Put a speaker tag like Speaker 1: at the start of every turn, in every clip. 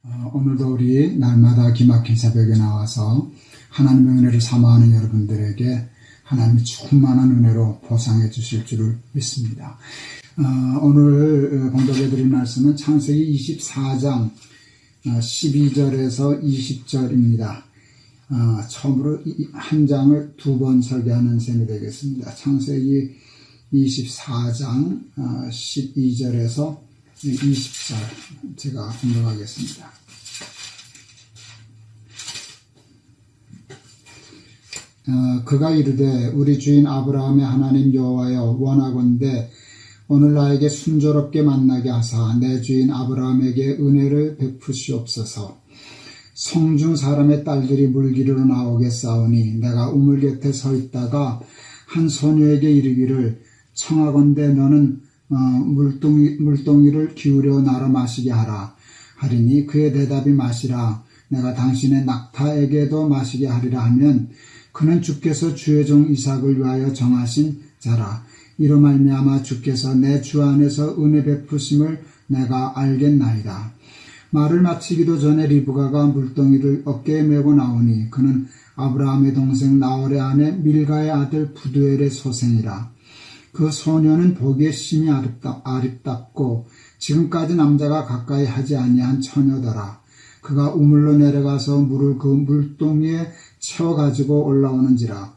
Speaker 1: 오늘도 우리 날마다 기막힌 새벽에 나와서 하나님의 은혜를 사모하는 여러분들에게 하나님이 충만한 은혜로 보상해 주실 줄을 믿습니다. 오늘 봉독해 드릴 말씀은 창세기 24장 12절에서 20절입니다. 처음으로 한 장을 두 번 설교하는 셈이 되겠습니다. 창세기 24장 12절에서 20절 제가 공독하겠습니다. 그가 이르되 우리 주인 아브라함의 하나님 여호와여 원하건대 오늘 나에게 순조롭게 만나게 하사 내 주인 아브라함에게 은혜를 베푸시옵소서. 성중 사람의 딸들이 물기르러 나오겠사오니 내가 우물 곁에 서 있다가 한 소녀에게 이르기를 청하건대 너는 물동이를 기울여 나로 마시게 하라 하리니 그의 대답이 마시라 내가 당신의 낙타에게도 마시게 하리라 하면 그는 주께서 주의 종 이삭을 위하여 정하신 자라. 이로 말미암아 주께서 내 주 안에서 은혜 베푸심을 내가 알겠나이다. 말을 마치기도 전에 리브가가 물동이를 어깨에 메고 나오니 그는 아브라함의 동생 나홀의 아내 밀가의 아들 부두엘의 소생이라. 그 소녀는 보기에 심히 아름답고 지금까지 남자가 가까이 하지 아니한 처녀더라. 그가 우물로 내려가서 물을 그 물동이에 채워가지고 올라오는지라.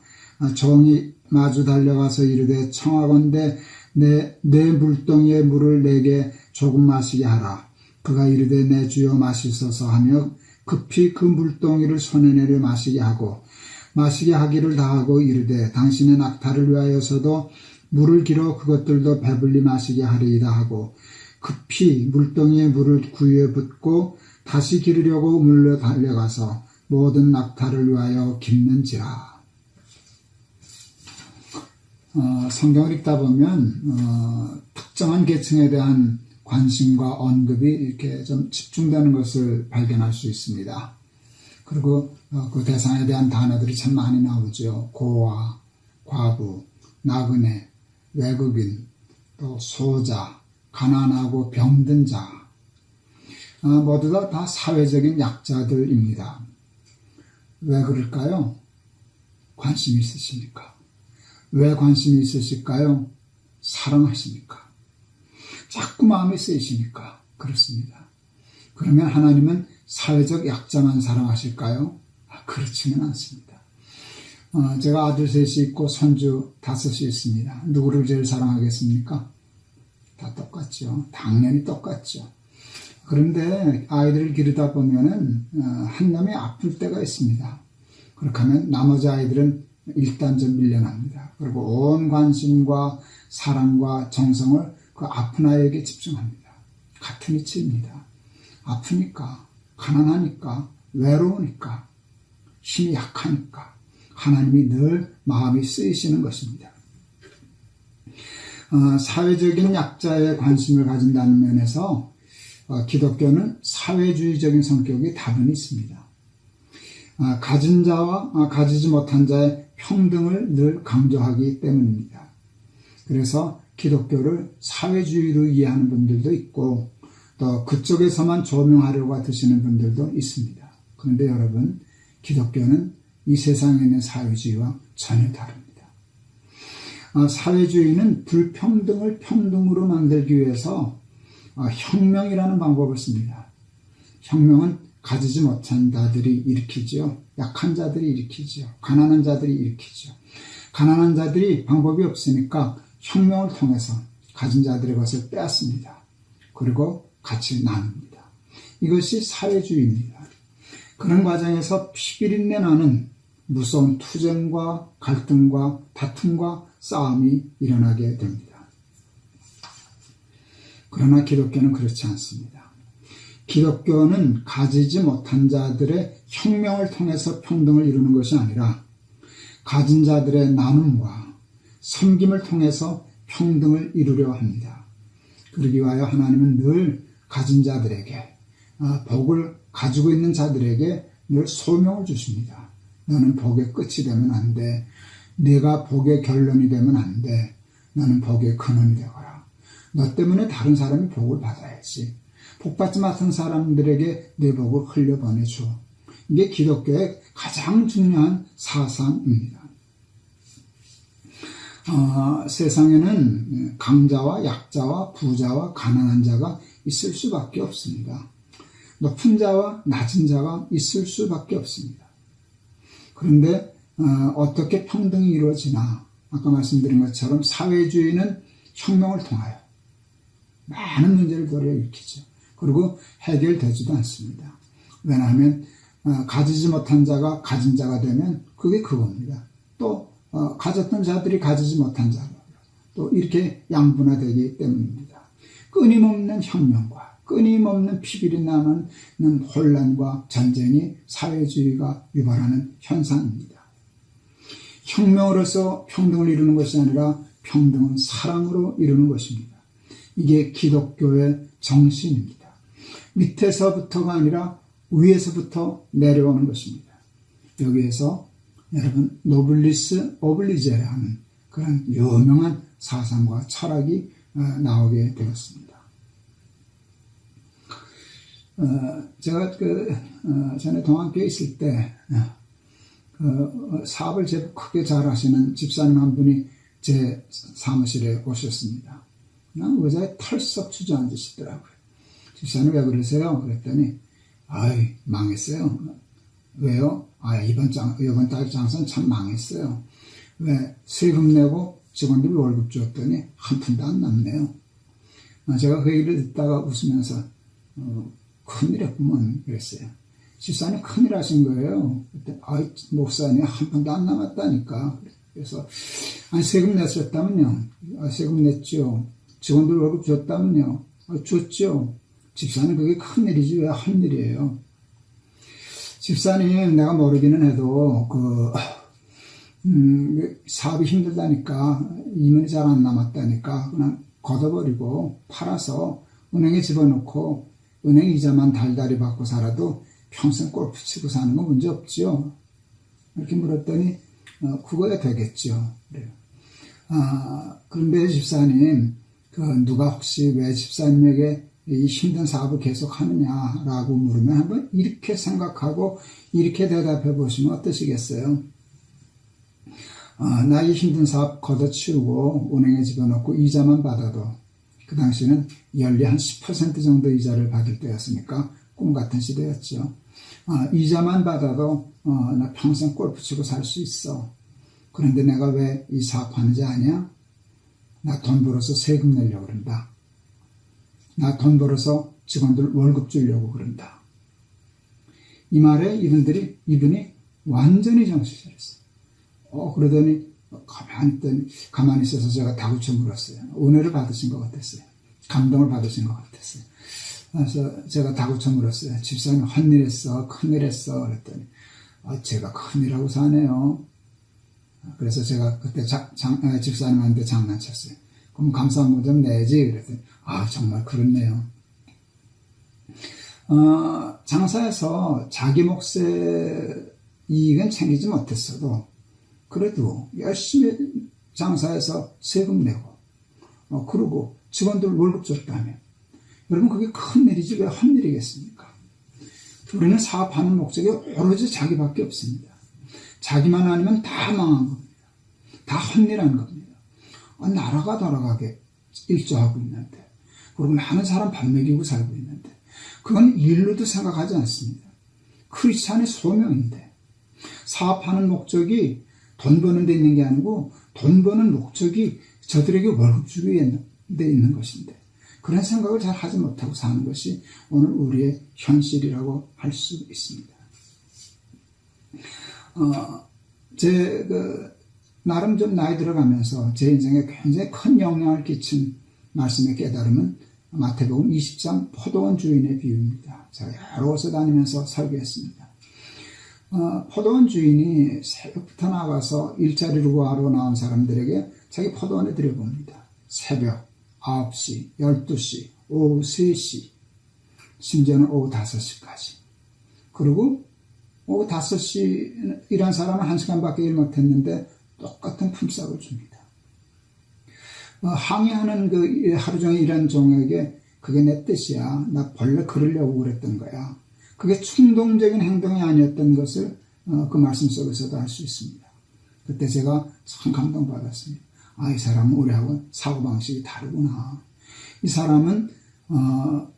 Speaker 1: 종이 마주 달려가서 이르되 청하건대 내 물동이에 물을 내게 조금 마시게 하라. 그가 이르되 내 주여 마시소서 하며 급히 그 물동이를 손에 내려 마시게 하고 마시게 하기를 다하고 이르되 당신의 낙타를 위하여서도 물을 길어 그것들도 배불리 마시게 하리이다 하고 급히 물동이에 물을 구유에 붓고 다시 기르려고 우물로 달려가서 모든 낙타를 위하여 깁는지라. 성경을 읽다 보면 특정한 계층에 대한 관심과 언급이 이렇게 좀 집중되는 것을 발견할 수 있습니다. 그리고 그 대상에 대한 단어들이 참 많이 나오죠. 고아, 과부, 나그네, 외국인, 또 소자, 가난하고 병든 자, 모두 다 사회적인 약자들입니다. 왜 그럴까요? 관심이 있으시니까. 왜 관심이 있으실까요? 사랑하시니까. 자꾸 마음이 쓰이시니까 그렇습니다. 그러면 하나님은 사회적 약자만 사랑하실까요? 그렇지는 않습니다. 제가 아들 셋이 있고 손주 5이 있습니다. 누구를 제일 사랑하겠습니까? 다 똑같죠. 당연히 똑같죠. 그런데 아이들을 기르다 보면은 한 놈이 아플 때가 있습니다. 그렇게 하면 나머지 아이들은 일단 좀 밀려납니다. 그리고 온 관심과 사랑과 정성을 그 아픈 아이에게 집중합니다. 같은 이치입니다. 아프니까, 가난하니까, 외로우니까, 힘이 약하니까 하나님이 늘 마음이 쓰이시는 것입니다. 사회적인 약자에 관심을 가진다는 면에서 기독교는 사회주의적인 성격이 다분히 있습니다. 가진 자와 가지지 못한 자의 평등을 늘 강조하기 때문입니다. 그래서 기독교를 사회주의로 이해하는 분들도 있고 또 그쪽에서만 조명하려고 드시는 분들도 있습니다. 그런데 여러분, 기독교는 이 세상에 있는 사회주의와 전혀 다릅니다. 사회주의는 불평등을 평등으로 만들기 위해서 혁명이라는 방법을 씁니다. 혁명은 가지지 못한 자들이 일으키죠. 약한 자들이 일으키죠. 가난한 자들이 일으키죠. 가난한 자들이 방법이 없으니까 혁명을 통해서 가진 자들의 것을 빼앗습니다. 그리고 같이 나눕니다. 이것이 사회주의입니다. 그런 과정에서 피비린내 나는 무서운 투쟁과 갈등과 다툼과 싸움이 일어나게 됩니다. 그러나 기독교는 그렇지 않습니다. 기독교는 가지지 못한 자들의 혁명을 통해서 평등을 이루는 것이 아니라 가진 자들의 나눔과 섬김을 통해서 평등을 이루려 합니다. 그러기 위하여 하나님은 늘 가진 자들에게, 복을 가지고 있는 자들에게 늘 소명을 주십니다. 너는 복의 끝이 되면 안 돼. 네가 복의 결론이 되면 안 돼. 너는 복의 근원이 되거라. 너 때문에 다른 사람이 복을 받아야지. 복받지 못한 사람들에게 내복을 흘려보내줘. 이게 기독교의 가장 중요한 사상입니다. 세상에는 강자와 약자와 부자와 가난한 자가 있을 수밖에 없습니다. 높은 자와 낮은 자가 있을 수밖에 없습니다. 그런데 어떻게 평등이 이루어지나? 아까 말씀드린 것처럼 사회주의는 혁명을 통하여 많은 문제를 도려일으키죠. 그리고 해결되지도 않습니다. 왜냐하면 가지지 못한 자가 가진 자가 되면 그게 그겁니다. 또 가졌던 자들이 가지지 못한 자로 또 이렇게 양분화되기 때문입니다. 끊임없는 혁명과 끊임없는 피비리 나는 혼란과 전쟁이 사회주의가 유발하는 현상입니다. 혁명으로서 평등을 이루는 것이 아니라 평등은 사랑으로 이루는 것입니다. 이게 기독교의 정신입니다. 밑에서부터가 아니라 위에서부터 내려오는 것입니다. 여기에서 여러분 노블리스 오블리제라는 그런 유명한 사상과 철학이 나오게 되었습니다. 제가 전에 동안교에 있을 때 사업을 제법 크게 잘 하시는 집사님 한 분이 제 사무실에 오셨습니다. 그냥 의자에 털썩 주저앉으시더라고요. 집사님 왜 그러세요? 그랬더니 아이 망했어요. 왜요? 이번 달 장사는 참 망했어요. 왜 세금 내고 직원들 월급 줬더니 한 푼도 안 남네요. 제가 그 얘기를 듣다가 웃으면서 큰일 했구먼 그랬어요. 집사님 큰일 하신 거예요. 그때 목사님 한 푼도 안 남았다니까. 그래서 세금 냈었다면요. 세금 냈죠. 직원들 월급 줬다면요. 줬죠. 집사님 그게 큰일이지 왜 한 일이에요. 집사님 내가 모르기는 해도 사업이 힘들다니까 이문이 잘 안 남았다니까 그냥 걷어버리고 팔아서 은행에 집어넣고 은행 이자만 달달이 받고 살아도 평생 골프 치고 사는 건 문제 없죠. 이렇게 물었더니 그거야 되겠죠. 그래요. 그런데 집사님 누가 혹시 왜 집사님에게 이 힘든 사업을 계속 하느냐라고 물으면 한번 이렇게 생각하고 이렇게 대답해 보시면 어떠시겠어요? 나 이 힘든 사업 걷어치우고 은행에 집어넣고 이자만 받아도 그 당시는 연리 한 10% 정도 이자를 받을 때였으니까 꿈같은 시대였죠. 이자만 받아도 나 평생 골프 치고 살 수 있어. 그런데 내가 왜 이 사업하는지 아냐? 나 돈 벌어서 세금 내려고 그런다. 나 돈 벌어서 직원들 월급 주려고 그런다. 이 말에 이분이 완전히 정신 차렸어요. 그러더니 가만히 있어서 제가 다구쳐 물었어요. 은혜를 받으신 것 같았어요. 감동을 받으신 것 같았어요. 그래서 제가 다구쳐 물었어요. 집사님 헛일 했어? 큰일 했어? 그랬더니 제가 큰일하고 사네요. 그래서 제가 그때 집사님한테 장난쳤어요. 그럼 감사한 좀 내지? 그랬더니 정말 그렇네요. 장사에서 자기 몫의 이익은 챙기지 못했어도 그래도 열심히 장사해서 세금 내고 그러고 직원들 월급 줬다면 여러분 그게 큰 일이지 왜 헛일이겠습니까? 우리는 사업하는 목적이 오로지 자기밖에 없습니다. 자기만 아니면 다 망한 겁니다. 다 헛일한 겁니다. 나라가 돌아가게 일조하고 있는데 그리고 많은 사람 밥 먹이고 살고 있는데 그건 일로도 생각하지 않습니다. 크리스찬의 소명인데 사업하는 목적이 돈 버는 데 있는 게 아니고 돈 버는 목적이 저들에게 월급 주기 위해 돼 있는 것인데 그런 생각을 잘 하지 못하고 사는 것이 오늘 우리의 현실이라고 할 수 있습니다. 나름 좀 나이 들어가면서 제 인생에 굉장히 큰 영향을 끼친 말씀의 깨달음은 마태복음 20장 포도원 주인의 비유입니다. 제가 여러 곳에 다니면서 설교했습니다. 포도원 주인이 새벽부터 나가서 일자리를 구하러 나온 사람들에게 자기 포도원에 들여봅니다. 새벽 9시, 12시, 오후 3시, 심지어는 오후 5시까지. 그리고 오후 5시 일한 사람은 1시간밖에 일 못했는데 똑같은 품삯을 줍니다. 항해하는 하루 종일 일한 종에게 그게 내 뜻이야. 나 본래 그러려고 그랬던 거야. 그게 충동적인 행동이 아니었던 것을 그 말씀 속에서도 알 수 있습니다. 그때 제가 참 감동받았습니다. 이 사람은 우리하고 사고방식이 다르구나. 이 사람은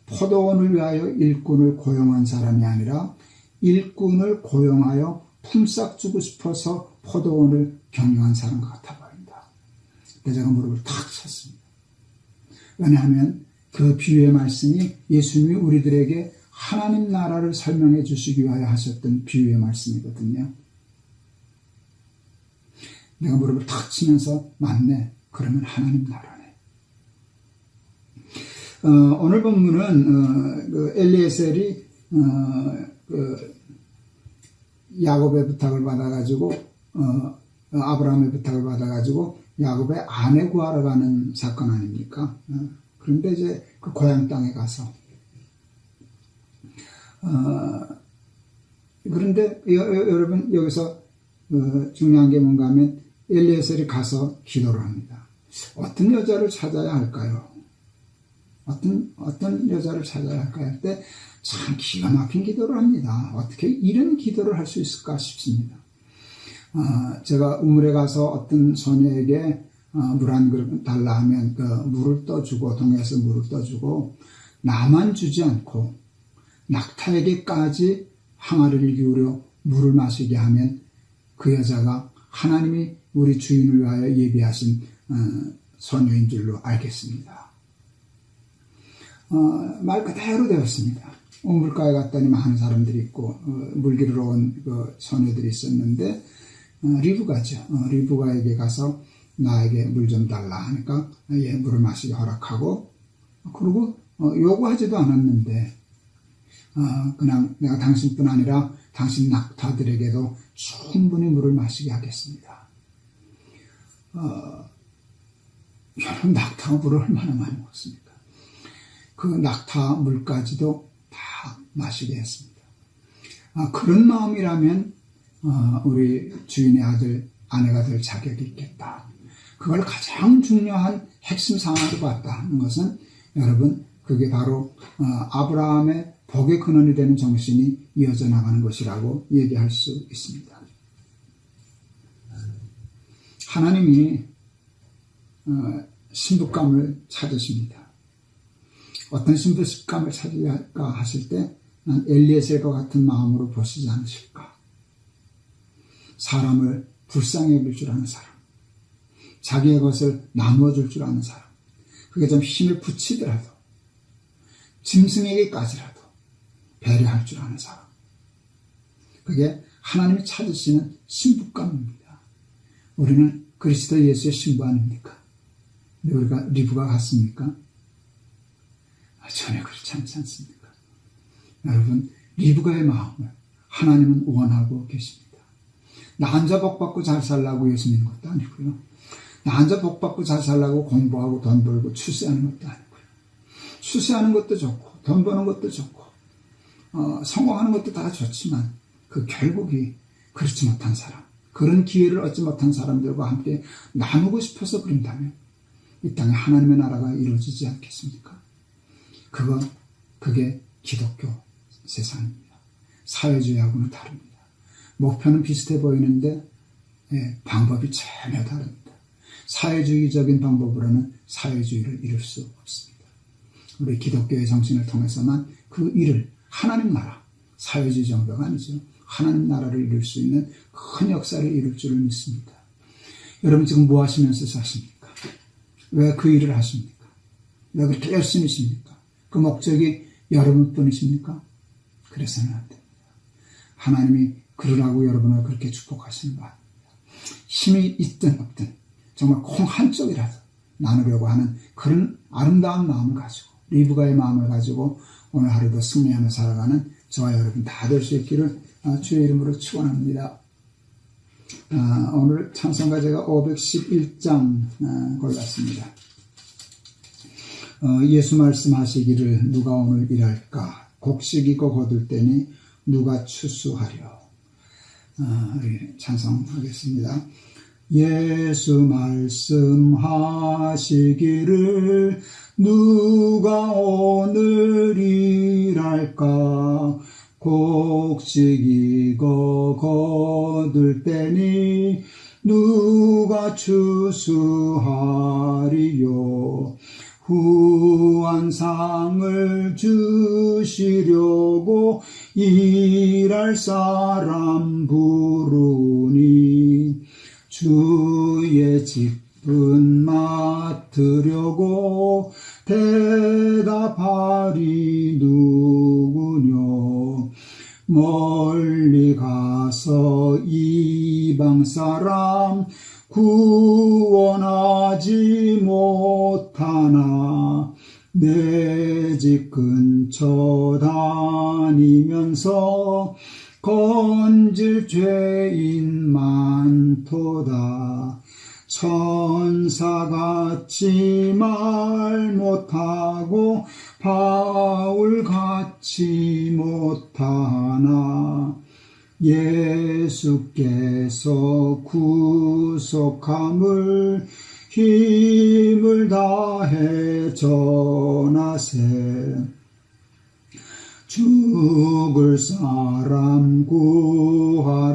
Speaker 1: 포도원을 위하여 일꾼을 고용한 사람이 아니라 일꾼을 고용하여 품삯 주고 싶어서 포도원을 경영한 사람 같아 보인다. 그때 제가 무릎을 탁 쳤습니다. 왜냐하면 그 비유의 말씀이 예수님이 우리들에게 하나님 나라를 설명해 주시기 위하여 하셨던 비유의 말씀이거든요. 내가 무릎을 탁 치면서 맞네. 그러면 하나님 나라네. 오늘 본문은 그 엘리에셀이 야곱의 부탁을 받아가지고 아브라함의 부탁을 받아가지고 야곱의 아내 구하러 가는 사건 아닙니까? 그런데 이제 그 고향 땅에 가서 그런데 여러분 여기서 중요한 게 뭔가 하면 엘리에셀이 가서 기도를 합니다. 어떤 여자를 찾아야 할까요? 어떤 여자를 찾아야 할까요? 할 때 참 기가 막힌 기도를 합니다. 어떻게 이런 기도를 할 수 있을까 싶습니다. 제가 우물에 가서 어떤 소녀에게 물 한 그릇 달라 하면 그 물을 떠주고 동에서 물을 떠주고 나만 주지 않고 낙타에게까지 항아리를 기울여 물을 마시게 하면 그 여자가 하나님이 우리 주인을 위하여 예비하신 소녀인 줄로 알겠습니다. 말 그대로 되었습니다. 우물가에 갔더니 많은 사람들이 있고 물기를 온 그 소녀들이 있었는데 리브가죠. 리브가에게 가서 나에게 물 좀 달라 하니까 물을 마시게 허락하고 그리고 요구하지도 않았는데 그냥 내가 당신뿐 아니라 당신 낙타들에게도 충분히 물을 마시게 하겠습니다. 여러분 낙타가 물을 얼마나 많이 먹습니까? 그 낙타 물까지도 다 마시게 했습니다. 그런 마음이라면 우리 주인의 아들, 아내가 될 자격이 있겠다. 그걸 가장 중요한 핵심 상황으로 봤다 하는 것은 여러분 그게 바로 아브라함의 복의 근원이 되는 정신이 이어져 나가는 것이라고 얘기할 수 있습니다. 하나님이 신부감을 찾으십니다. 어떤 신부감을 찾을까 하실 때 난 엘리에셀과 같은 마음으로 보시지 않으실까. 사람을 불쌍히 여길 줄 아는 사람, 자기의 것을 나누어 줄 줄 아는 사람, 그게 좀 힘을 붙이더라도 짐승에게까지라도 배려할 줄 아는 사람, 그게 하나님이 찾으시는 신부감입니다. 우리는 그리스도 예수의 신부 아닙니까? 근데 우리가 리브가 같습니까? 전혀 그렇지 않습니까? 여러분 리브가의 마음을 하나님은 원하고 계십니다. 나 혼자 복받고 잘 살라고 예수 믿는 것도 아니고요. 나 혼자 복받고 잘 살라고 공부하고 돈 벌고 출세하는 것도 아니고요. 출세하는 것도 좋고 돈 버는 것도 좋고 성공하는 것도 다 좋지만 그 결국이 그렇지 못한 사람, 그런 기회를 얻지 못한 사람들과 함께 나누고 싶어서 그런다면 이 땅에 하나님의 나라가 이루어지지 않겠습니까? 그게 기독교 세상입니다. 사회주의하고는 다릅니다. 목표는 비슷해 보이는데 방법이 전혀 다릅니다. 사회주의적인 방법으로는 사회주의를 이룰 수 없습니다. 우리 기독교의 정신을 통해서만 그 일을 하나님 나라, 사회주의 정도가 아니죠. 하나님 나라를 이룰 수 있는 큰 역사를 이룰 줄을 믿습니다. 여러분 지금 뭐 하시면서 사십니까? 왜 그 일을 하십니까? 왜 그렇게 열심히 십니까? 그 목적이 여러분뿐이십니까? 그래서는 안 됩니다. 하나님이 그러라고 여러분을 그렇게 축복하시는 거 아닙니다. 힘이 있든 없든 정말 콩 한쪽이라도 나누려고 하는 그런 아름다운 마음을 가지고 리브가의 마음을 가지고 오늘 하루도 승리하며 살아가는 저와 여러분 다 될 수 있기를 주의 이름으로 축원합니다. 오늘 찬송가 제가 511장 골랐습니다. 예수 말씀하시기를 누가 오늘 일할까? 곡식이고 거둘 때니 누가 추수하려? 찬송하겠습니다. 예수 말씀하시기를 누가 오늘 일할까 곡식 익어 거둘 때니 누가 추수하리요 후한상을 주시려고 일할 사람 부르니 주의 직분 맡으려고 대답하리 누구뇨 멀리 가서 이방 사람 구원하지 못하나 내 집 근처 다니면서 건질 죄인 많도다 천사같이 말 못하고 바울같이 못하나 예수께서 구속함을 힘을 다해 전하세 죽을 사람 구하라고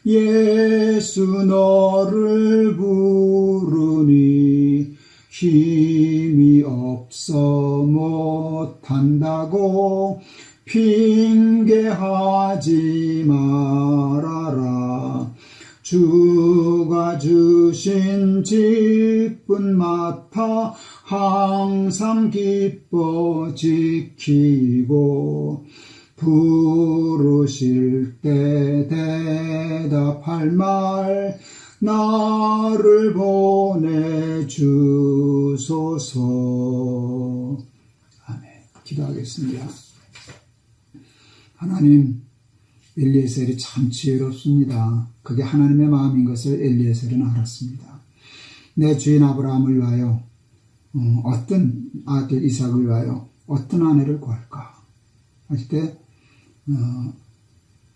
Speaker 1: 예수 너를 부르니 힘이 없어 못한다고 핑계하지 말아라 주가 주신 직분 맡아 항상 기뻐 지키고 부르실 때 대답할 말 나를 보내주소서. 아멘. 기도하겠습니다. 하나님, 엘리에셀이 참 지혜롭습니다. 그게 하나님의 마음인 것을 엘리에셀은 알았습니다. 내 주인 아브라함을 위하여 어떤 아들 이삭을 위하여 어떤 아내를 구할까 할 때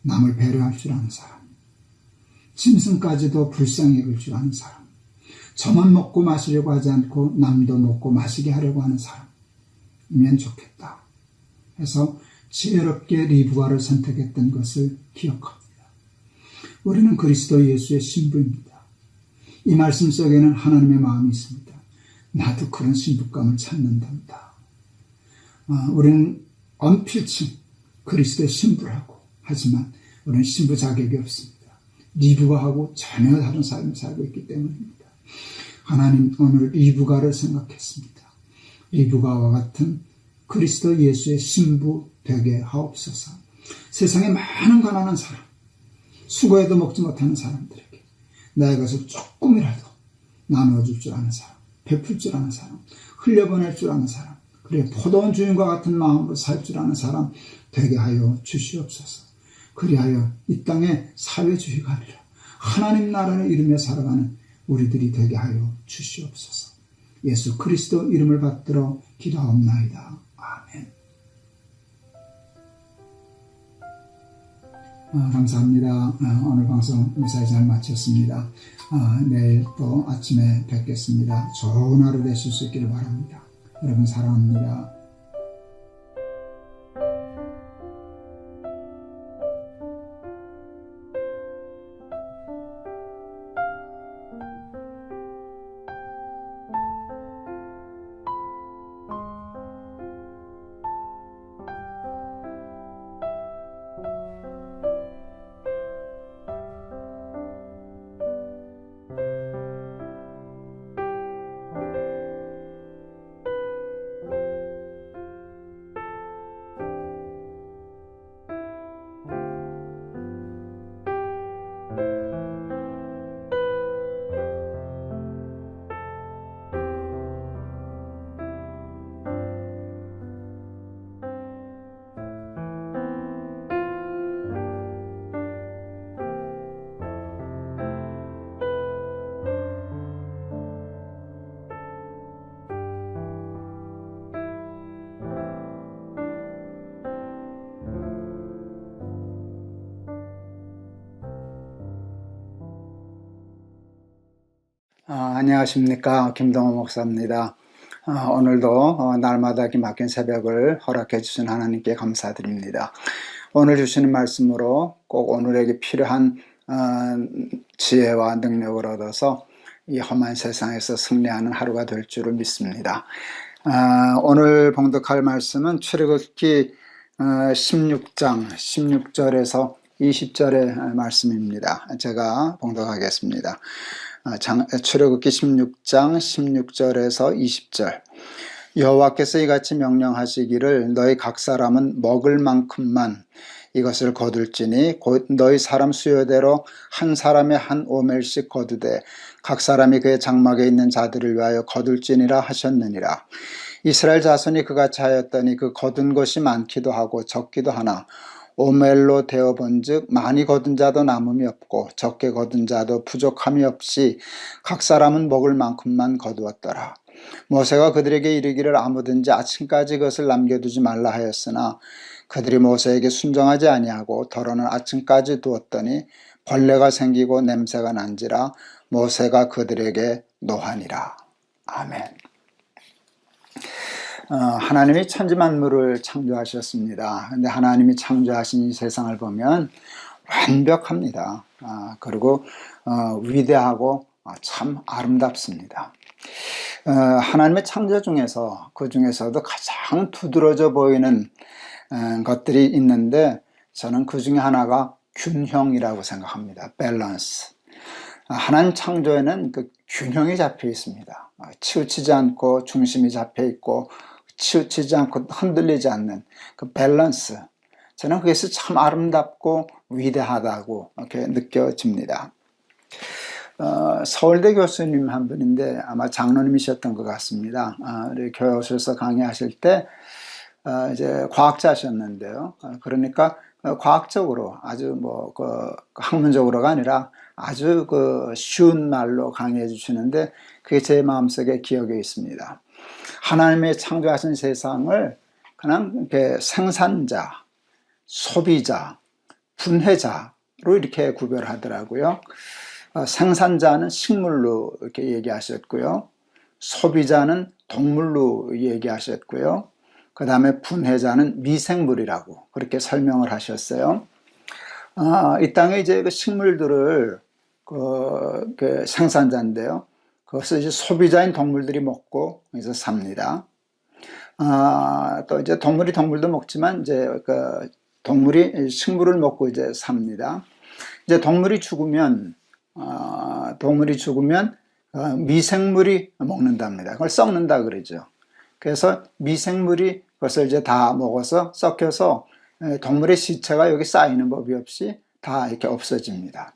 Speaker 1: 남을 배려할 줄 아는 사람, 짐승까지도 불쌍히 여길 줄 아는 사람, 저만 먹고 마시려고 하지 않고 남도 먹고 마시게 하려고 하는 사람이면 좋겠다 해서 지혜롭게 리브가를 선택했던 것을 기억합니다. 우리는 그리스도 예수의 신부입니다. 이 말씀 속에는 하나님의 마음이 있습니다. 나도 그런 신부감을 찾는답니다. 우리는 언필칭 그리스도의 신부라고 하지만 우리는 신부 자격이 없습니다. 리브가하고 전혀 다른 삶을 살고 있기 때문입니다. 하나님 오늘 리브가를 생각했습니다. 리브가와 같은 그리스도 예수의 신부 되게 하옵소서. 세상에 많은 가난한 사람, 수고해도 먹지 못하는 사람들에게 나의 것을 조금이라도 나누어줄 줄 아는 사람, 베풀 줄 아는 사람, 흘려보낼 줄 아는 사람, 그래 포도원 주인과 같은 마음으로 살 줄 아는 사람 되게 하여 주시옵소서. 그리하여 이 땅에 사회주의가 아니라 하나님 나라를 이루며 살아가는 우리들이 되게 하여 주시옵소서. 예수 그리스도 이름을 받들어 기도하옵나이다. 아멘. 감사합니다. 오늘 방송 무사히 잘 마쳤습니다. 내일 또 아침에 뵙겠습니다. 좋은 하루 되실 수 있기를 바랍니다. 여러분 사랑합니다. 안녕하십니까. 김동호 목사입니다. 오늘도 날마다 기막힌 새벽을 허락해 주신 하나님께 감사드립니다. 오늘 주시는 말씀으로 꼭 오늘에게 필요한 지혜와 능력을 얻어서 이 험한 세상에서 승리하는 하루가 될 줄을 믿습니다. 오늘 봉독할 말씀은 출애굽기 16장 16절에서 20절의 말씀입니다. 제가 봉독하겠습니다. 출애굽기 16장 16절에서 20절. 여호와께서 이같이 명령하시기를 너희 각 사람은 먹을 만큼만 이것을 거둘지니 곧 너희 사람 수요대로 한 사람에 한 오멜씩 거두되 각 사람이 그의 장막에 있는 자들을 위하여 거둘지니라 하셨느니라. 이스라엘 자손이 그같이 하였더니 그 거둔 것이 많기도 하고 적기도 하나 오멜로 되어본즉 많이 거둔 자도 남음이 없고 적게 거둔 자도 부족함이 없이 각 사람은 먹을 만큼만 거두었더라. 모세가 그들에게 이르기를 아무든지 아침까지 그것을 남겨두지 말라 하였으나 그들이 모세에게 순종하지 아니하고 더러는 아침까지 두었더니 벌레가 생기고 냄새가 난지라 모세가 그들에게 노하니라. 아멘. 하나님이 천지 만물을 창조하셨습니다. 근데 하나님이 창조하신 이 세상을 보면 완벽합니다. 그리고 위대하고 참 아름답습니다. 하나님의 창조 중에서 그 중에서도 가장 두드러져 보이는 것들이 있는데 저는 그 중에 하나가 균형이라고 생각합니다. 밸런스. 하나님 창조에는 그 균형이 잡혀 있습니다. 치우치지 않고 중심이 잡혀 있고 치우치지 않고 흔들리지 않는 그 밸런스. 저는 그것이 참 아름답고 위대하다고 이렇게 느껴집니다. 서울대 교수님 한 분인데 아마 장로님이셨던 것 같습니다. 우리 교수에서 강의하실 때 이제 과학자셨는데요. 그러니까 과학적으로 아주 학문적으로가 아니라 아주 쉬운 말로 강의해 주시는데 그게 제 마음속에 기억에 있습니다. 하나님의 창조하신 세상을 그냥 이렇게 생산자, 소비자, 분해자로 이렇게 구별하더라고요. 생산자는 식물로 이렇게 얘기하셨고요. 소비자는 동물로 얘기하셨고요. 그 다음에 분해자는 미생물이라고 그렇게 설명을 하셨어요. 이 땅에 이제 그 식물들을 그 생산자인데요. 그것을 이제 소비자인 동물들이 먹고 그래서 삽니다. 또 이제 동물이 동물도 먹지만 이제 그 동물이 식물을 먹고 이제 삽니다. 이제 동물이 죽으면 미생물이 먹는답니다. 그걸 썩는다 그러죠. 그래서 미생물이 그것을 이제 다 먹어서 썩혀서 동물의 시체가 여기 쌓이는 법이 없이 다 이렇게 없어집니다.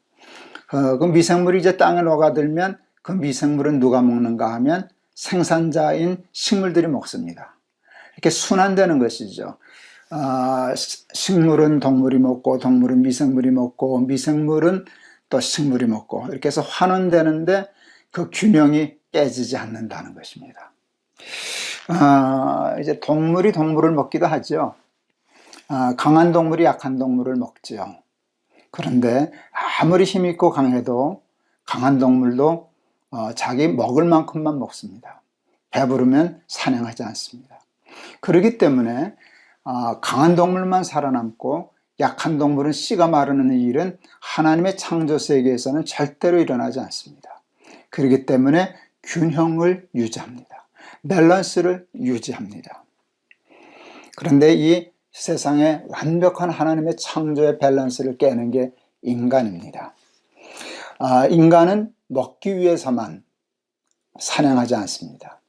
Speaker 1: 그 미생물이 이제 땅에 녹아들면 그 미생물은 누가 먹는가 하면 생산자인 식물들이 먹습니다. 이렇게 순환되는 것이죠. 식물은 동물이 먹고 동물은 미생물이 먹고 미생물은 또 식물이 먹고 이렇게 해서 환원되는데 그 균형이 깨지지 않는다는 것입니다. 이제 동물이 동물을 먹기도 하죠. 강한 동물이 약한 동물을 먹죠. 그런데 아무리 힘있고 강해도 강한 동물도 자기 먹을 만큼만 먹습니다. 배부르면 사냥하지 않습니다. 그렇기 때문에 강한 동물만 살아남고 약한 동물은 씨가 마르는 일은 하나님의 창조 세계에서는 절대로 일어나지 않습니다. 그렇기 때문에 균형을 유지합니다. 밸런스를 유지합니다. 그런데 이 세상에 완벽한 하나님의 창조의 밸런스를 깨는 게 인간입니다. 인간은 먹기 위해서만 사냥하지 않습니다.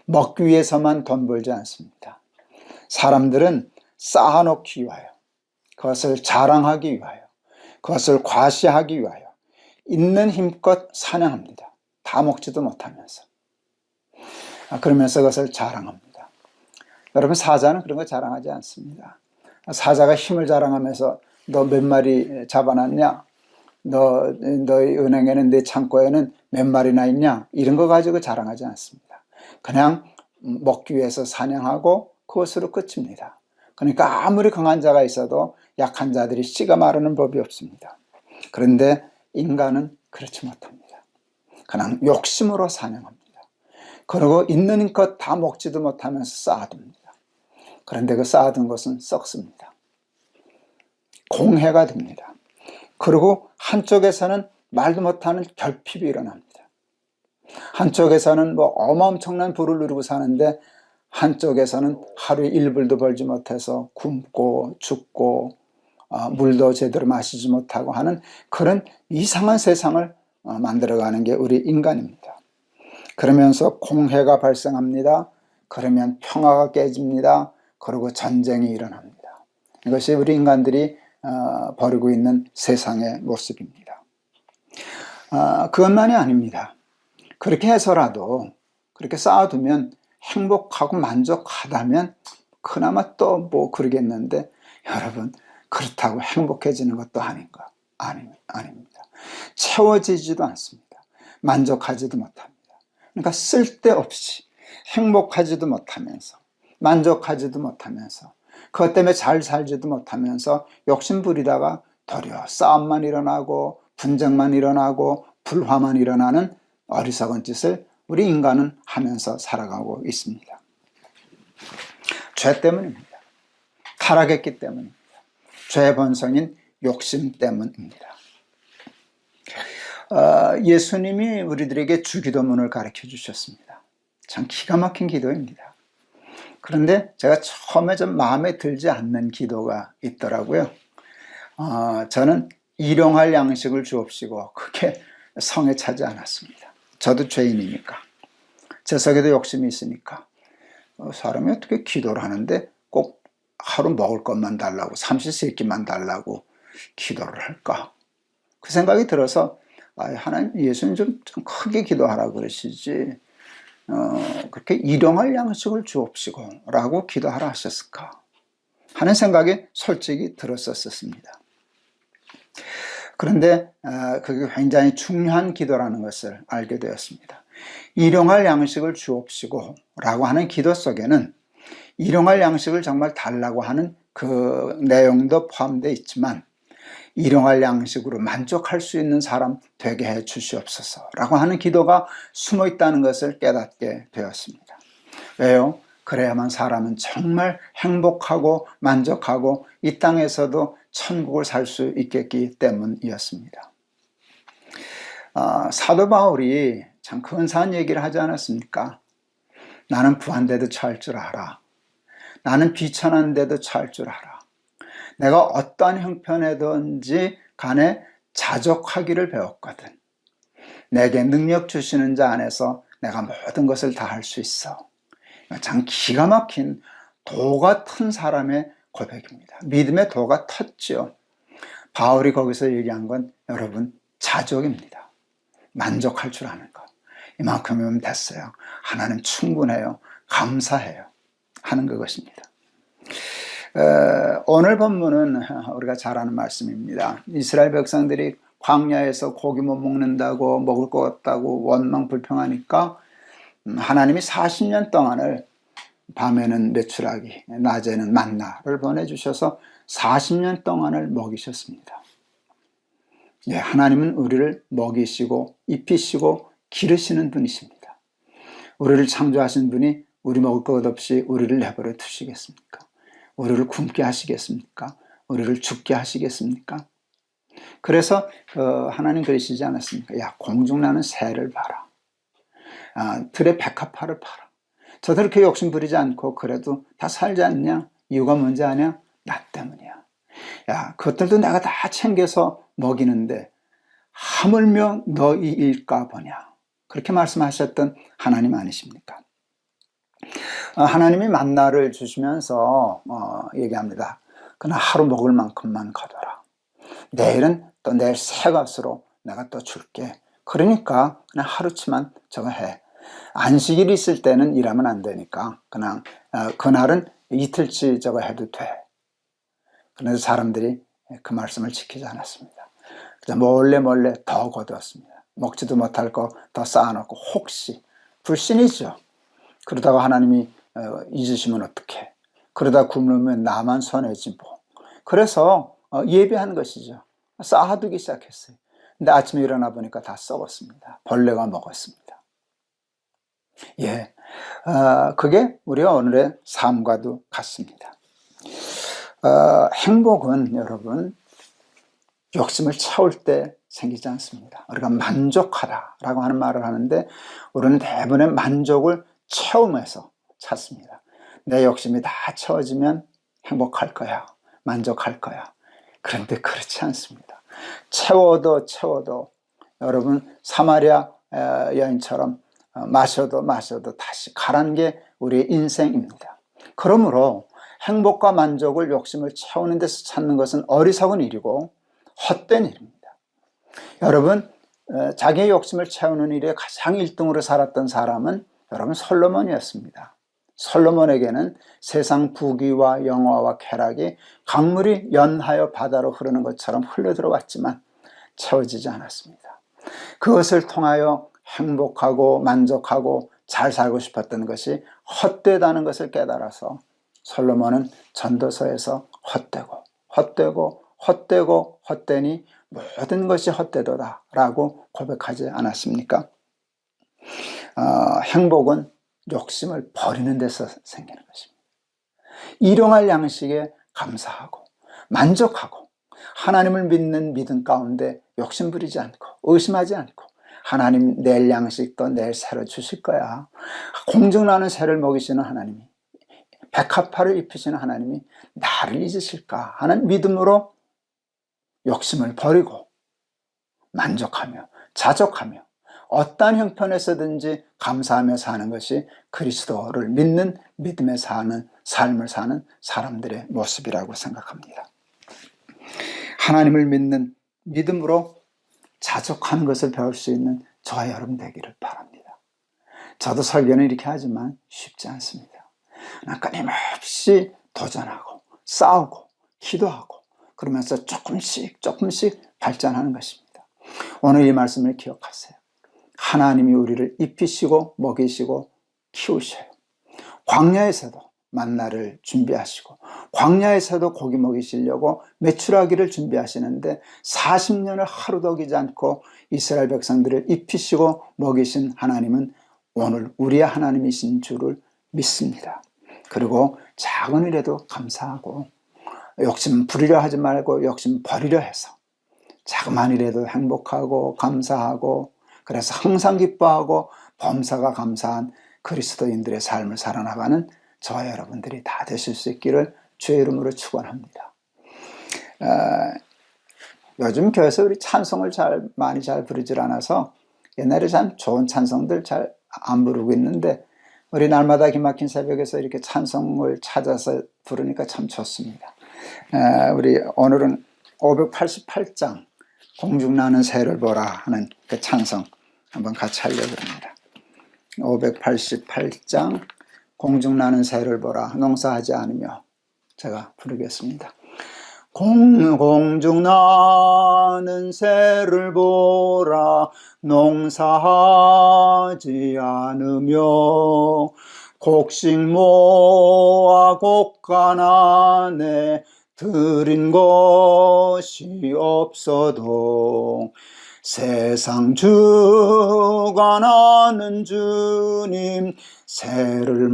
Speaker 1: 먹기 위해서만 돈 벌지 않습니다. 사람들은 쌓아놓기 위하여, 그것을 자랑하기 위하여, 그것을 과시하기 위하여 있는 힘껏 사냥합니다. 다 먹지도 못하면서. 그러면서 그것을 자랑합니다. 여러분, 사자는 그런 거 자랑하지 않습니다. 사자가 힘을 자랑하면서 너 몇 마리 잡아놨냐? 너희 은행에는 내 창고에는 몇 마리나 있냐? 이런 거 가지고 자랑하지 않습니다. 그냥 먹기 위해서 사냥하고 그것으로 끝입니다. 그러니까 아무리 강한 자가 있어도 약한 자들이 씨가 마르는 법이 없습니다. 그런데 인간은 그렇지 못합니다.
Speaker 2: 그냥 욕심으로 사냥합니다. 그리고 있는 것 다 먹지도 못하면서 쌓아둡니다. 그런데 그 쌓아둔 것은 썩습니다. 공해가 됩니다. 그리고 한쪽에서는 말도 못하는 결핍이 일어납니다. 한쪽에서는 엄청난 부를 누리고 사는데 한쪽에서는 하루에 1불도 벌지 못해서 굶고 죽고 물도 제대로 마시지 못하고 하는 그런 이상한 세상을 만들어가는 게 우리 인간입니다. 그러면서 공해가 발생합니다. 그러면 평화가 깨집니다. 그리고 전쟁이 일어납니다. 이것이 우리 인간들이 벌이고 있는 세상의 모습입니다. 그것만이 아닙니다. 그렇게 해서라도 그렇게 쌓아두면 행복하고 만족하다면 그나마 또 그러겠는데 여러분, 그렇다고 행복해지는 것도 아닙니다. 채워지지도 않습니다. 만족하지도 못합니다. 그러니까 쓸데없이 행복하지도 못하면서 만족하지도 못하면서 그것 때문에 잘 살지도 못하면서 욕심 부리다가 도리어 싸움만 일어나고 분쟁만 일어나고 불화만 일어나는 어리석은 짓을 우리 인간은 하면서 살아가고 있습니다. 죄 때문입니다. 타락했기 때문입니다. 죄의 본성인 욕심 때문입니다. 예수님이 우리들에게 주기도문을 가르쳐 주셨습니다. 참 기가 막힌 기도입니다. 그런데 제가 처음에 좀 마음에 들지 않는 기도가 있더라고요. 저는 일용할 양식을 주옵시고 그게 성에 차지 않았습니다. 저도 죄인이니까 제 속에도 욕심이 있으니까 사람이 어떻게 기도를 하는데 꼭 하루 먹을 것만 달라고 삼시세끼만 달라고 기도를 할까? 그 생각이 들어서 하나님, 예수님 좀 크게 기도하라고 그러시지 그렇게 일용할 양식을 주옵시고 라고 기도하라 하셨을까 하는 생각이 솔직히 들었었습니다. 그런데 그게 굉장히 중요한 기도라는 것을 알게 되었습니다. 일용할 양식을 주옵시고 라고 하는 기도 속에는 일용할 양식을 정말 달라고 하는 그 내용도 포함되어 있지만 일용할 양식으로 만족할 수 있는 사람 되게 해 주시옵소서 라고 하는 기도가 숨어 있다는 것을 깨닫게 되었습니다. 왜요? 그래야만 사람은 정말 행복하고 만족하고 이 땅에서도 천국을 살 수 있겠기 때문이었습니다. 사도 바울이 참 근사한 얘기를 하지 않았습니까? 나는 부한데도 처할 줄 알아. 나는 비천한데도 처할 줄 알아. 내가 어떠한 형편이든지 간에 자족하기를 배웠거든. 내게 능력 주시는 자 안에서 내가 모든 것을 다 할 수 있어. 참 기가 막힌 도 같은 사람의 고백입니다. 믿음의 도가 텄죠. 바울이 거기서 얘기한 건 여러분 자족입니다. 만족할 줄 아는 것. 이만큼이면 됐어요. 하나님 충분해요. 감사해요. 하는 그것입니다. 오늘 본문은 우리가 잘 아는 말씀입니다. 이스라엘 백성들이 광야에서 고기 못 먹는다고 먹을 것 같다고 원망 불평하니까 하나님이 40년 동안을 밤에는 메추라기, 낮에는 만나를 보내주셔서 40년 동안을 먹이셨습니다. 예, 하나님은 우리를 먹이시고 입히시고 기르시는 분이십니다. 우리를 창조하신 분이 우리 먹을 것 없이 우리를 내버려 두시겠습니까? 우리를 굶게 하시겠습니까? 우리를 죽게 하시겠습니까? 그래서 하나님 그러시지 않았습니까? 야, 공중나는 새를 봐라. 들의 백합화를 봐라. 저들 그렇게 욕심 부리지 않고 그래도 다 살지 않냐? 이유가 뭔지 아냐? 나 때문이야. 야, 그것들도 내가 다 챙겨서 먹이는데 하물며 너희 일까 보냐? 그렇게 말씀하셨던 하나님 아니십니까? 하나님이 만나를 주시면서 얘기합니다. 그러나 하루 먹을 만큼만 거둬라. 내일은 또 내일 새 것으로 내가 또 줄게. 그러니까 그냥 하루치만 저거 해. 안식일이 있을 때는 일하면 안 되니까 그냥 그날은 이틀치 저거 해도 돼. 그래서 사람들이 그 말씀을 지키지 않았습니다. 그래서 몰래 더 거두었습니다. 먹지도 못할 거 더 쌓아놓고 혹시 불신이죠. 그러다가 하나님이 잊으시면 어떡해. 그러다 굶으면 나만 손해지 뭐. 그래서 예배한 것이죠. 쌓아두기 시작했어요. 근데 아침에 일어나 보니까 다 썩었습니다. 벌레가 먹었습니다. 예, 그게 우리 오늘의 삶과도 같습니다. 행복은 여러분 욕심을 채울 때 생기지 않습니다. 우리가 만족하다라고 하는 말을 하는데 우리는 대부분의 만족을 채우면서 찾습니다. 내 욕심이 다 채워지면 행복할 거야, 만족할 거야. 그런데 그렇지 않습니다. 채워도 여러분 사마리아 여인처럼 마셔도 다시 가라는 게 우리의 인생입니다. 그러므로 행복과 만족을 욕심을 채우는 데서 찾는 것은 어리석은 일이고 헛된 일입니다. 여러분, 자기의 욕심을 채우는 일에 가장 1등으로 살았던 사람은 여러분 솔로몬이었습니다. 솔로몬에게는 세상 부귀와 영화와 쾌락이 강물이 연하여 바다로 흐르는 것처럼 흘러들어왔지만 채워지지 않았습니다. 그것을 통하여 행복하고 만족하고 잘 살고 싶었던 것이 헛되다는 것을 깨달아서 솔로몬은 전도서에서 헛되니 모든 것이 헛되도다 라고 고백하지 않았습니까? 행복은 욕심을 버리는 데서 생기는 것입니다. 일용할 양식에 감사하고 만족하고 하나님을 믿는 믿음 가운데 욕심 부리지 않고 의심하지 않고 하나님 내일 양식도 내일 새로 주실 거야. 공중나는 새를 먹이시는 하나님이, 백합화를 입히시는 하나님이 나를 잊으실까 하는 믿음으로 욕심을 버리고 만족하며 자족하며 어떠한 형편에서든지 감사하며 사는 것이 그리스도를 믿는 믿음에 사는 삶을 사는 사람들의 모습이라고 생각합니다. 하나님을 믿는 믿음으로 자족하는 것을 배울 수 있는 저와 여러분 되기를 바랍니다. 저도 설교는 이렇게 하지만 쉽지 않습니다. 끊임없이 도전하고 싸우고 기도하고 그러면서 조금씩 발전하는 것입니다. 오늘 이 말씀을 기억하세요. 하나님이 우리를 입히시고 먹이시고 키우셔요. 광야에서도 만나를 준비하시고 광야에서도 고기 먹이시려고 메추라기를 준비하시는데 40년을 하루도 어기지 않고 이스라엘 백성들을 입히시고 먹이신 하나님은 오늘 우리의 하나님이신 줄을 믿습니다. 그리고 작은 일에도 감사하고 욕심 부리려 하지 말고 욕심 버리려 해서 자그마한 일에도 행복하고 감사하고 그래서 항상 기뻐하고 범사가 감사한 그리스도인들의 삶을 살아나가는 저와 여러분들이 다 되실 수 있기를 주의 이름으로 축원합니다. 요즘 교회에서 우리 찬송을 많이 부르질 않아서 옛날에 참 좋은 찬송들 잘 안 부르고 있는데 우리 날마다 기막힌 새벽에서 이렇게 찬송을 찾아서 부르니까 참 좋습니다. 우리 오늘은 588장 공중나는 새를 보라 하는 그 찬송 한번 같이 하려고 합니다. 588장 공중나는 새를 보라 농사하지 않으며 제가 부르겠습니다. 공중나는 새를 보라 농사하지 않으며 곡식 모아 곡간안에 들인 것이 없어도 세상 주관하는 주님 새를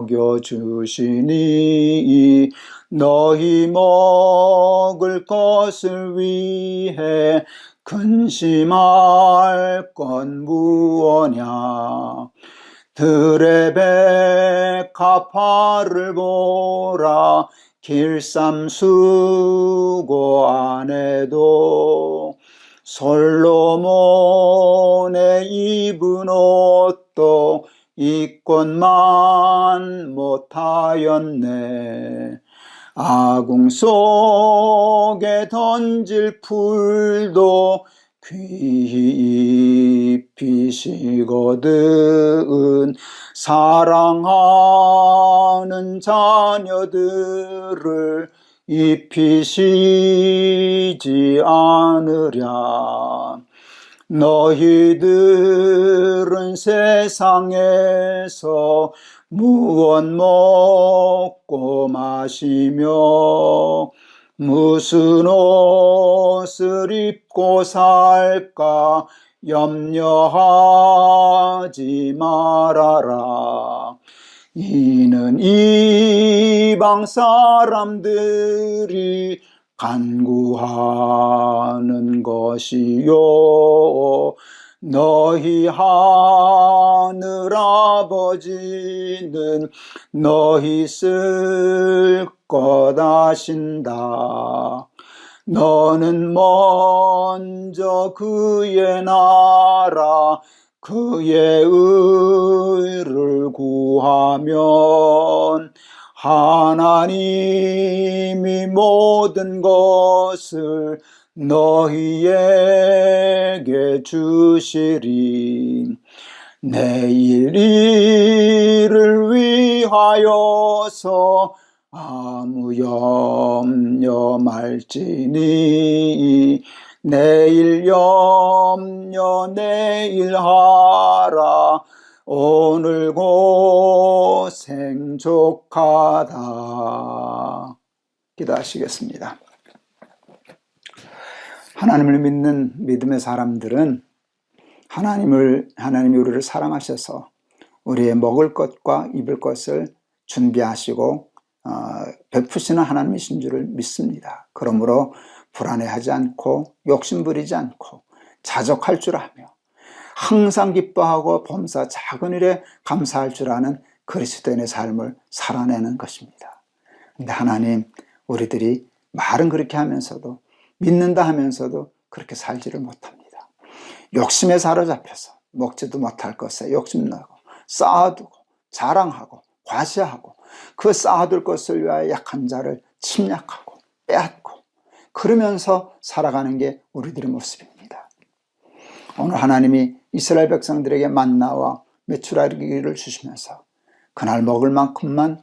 Speaker 2: 먹여주시니 너희 먹을 것을 위해 근심할 건 무엇냐. 들의 백합화를 보라 길쌈 수고 안 해도 솔로몬의 입은 옷도 입것만 못하였네. 아궁 속에 던질 풀도 귀히 입히시거든 사랑하는 자녀들을 입히시지 않으랴. 너희들은 세상에서 무엇 먹고 마시며 무슨 옷을 입고 살까 염려하지 말아라. 이는 이방 사람들이 간구하는 것이요 너희 하늘 아버지는 너희 쓸 것 아신다. 너는 먼저 그의 나라 그의 의를 구하면 하나님이 모든 것을 너희에게 주시리. 내일 일을 위하여서 아무 염려 말지니 내일 염려 내일 하라. 오늘 고생 족하다. 기도하시겠습니다. 하나님을 믿는 믿음의 사람들은 하나님이 우리를 사랑하셔서 우리의 먹을 것과 입을 것을 준비하시고 베푸시는 하나님이신 줄을 믿습니다. 그러므로 불안해하지 않고 욕심부리지 않고 자족할 줄 아며 항상 기뻐하고 범사 작은 일에 감사할 줄 아는 그리스도인의 삶을 살아내는 것입니다. 근데 하나님, 우리들이 말은 그렇게 하면서도 믿는다 하면서도 그렇게 살지를 못합니다. 욕심에 사로잡혀서 먹지도 못할 것에 욕심나고 쌓아두고 자랑하고 과시하고 그 쌓아둘 것을 위하여 약한 자를 침략하고 빼앗고 그러면서 살아가는 게 우리들의 모습입니다. 오늘 하나님이 이스라엘 백성들에게 만나와 메추라기를 주시면서 그날 먹을 만큼만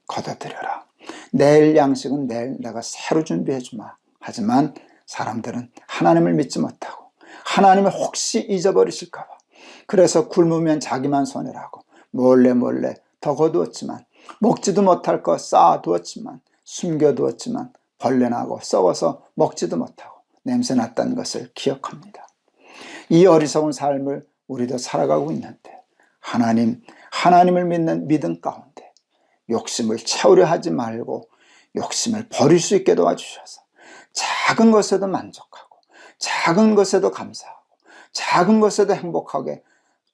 Speaker 2: 거둬들여라. 내일 양식은 내일 내가 새로 준비해 주마. 하지만 사람들은 하나님을 믿지 못하고 하나님을 혹시 잊어버리실까 봐 그래서 굶으면 자기만 손해라고 몰래 더 거두었지만 먹지도 못할 것 쌓아두었지만 숨겨두었지만 벌레나고 썩어서 먹지도 못하고 냄새 났다는 것을 기억합니다. 이 어리석은 삶을 우리도 살아가고 있는데 하나님을 믿는 믿음 가운데 욕심을 채우려 하지 말고 욕심을 버릴 수 있게 도와주셔서 작은 것에도 만족하고 작은 것에도 감사하고 작은 것에도 행복하게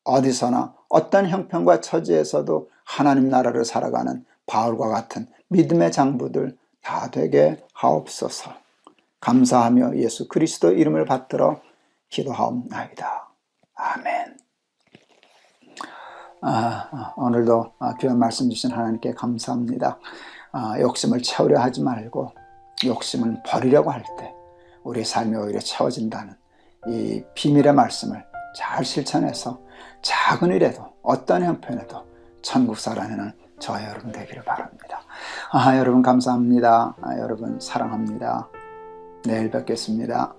Speaker 2: 어디서나 어떤 형편과 처지에서도 하나님 나라를 살아가는 바울과 같은 믿음의 장부들 다 되게 하옵소서. 감사하며 예수 그리스도 이름을 받들어 기도하옵나이다. 아멘. 오늘도 귀한 말씀 주신 하나님께 감사합니다. 욕심을 채우려 하지 말고 욕심을 버리려고 할 때 우리 삶이 오히려 채워진다는 이 비밀의 말씀을 잘 실천해서 작은 일에도 어떤 형편에도 천국 살아내는 저와 여러분 되기를 바랍니다. 여러분 감사합니다. 여러분 사랑합니다. 내일 뵙겠습니다.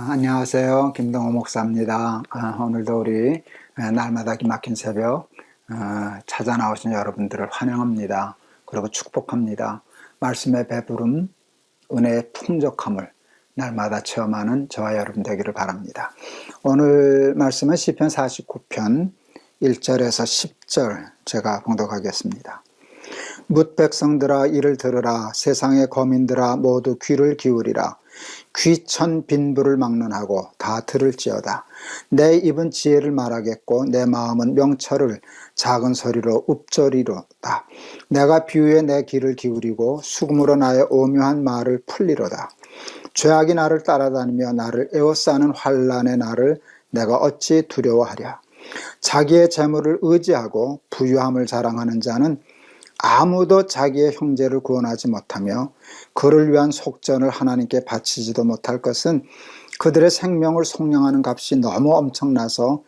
Speaker 2: 안녕하세요. 김동호 목사입니다. 오늘도 우리 날마다 기막힌 새벽 찾아 나오신 여러분들을 환영합니다. 그리고 축복합니다. 말씀의 배부름, 은혜의 풍족함을 날마다 체험하는 저와 여러분 되기를 바랍니다. 오늘 말씀은 시편 49편 1절에서 10절 제가 봉독하겠습니다. 뭇 백성들아 이를 들으라. 세상의 거민들아 모두 귀를 기울이라. 귀천 빈부를 막론하고 다 들을지어다. 내 입은 지혜를 말하겠고 내 마음은 명철을 작은 소리로 읊조리로다. 내가 비유에 내 귀를 기울이고 수금으로 나의 오묘한 말을 풀리로다. 죄악이 나를 따라다니며 나를 에워싸는 환난의 날을 내가 어찌 두려워하랴. 자기의 재물을 의지하고 부유함을 자랑하는 자는 아무도 자기의 형제를 구원하지 못하며 그를 위한 속전을 하나님께 바치지도 못할 것은 그들의 생명을 속량하는 값이 너무 엄청나서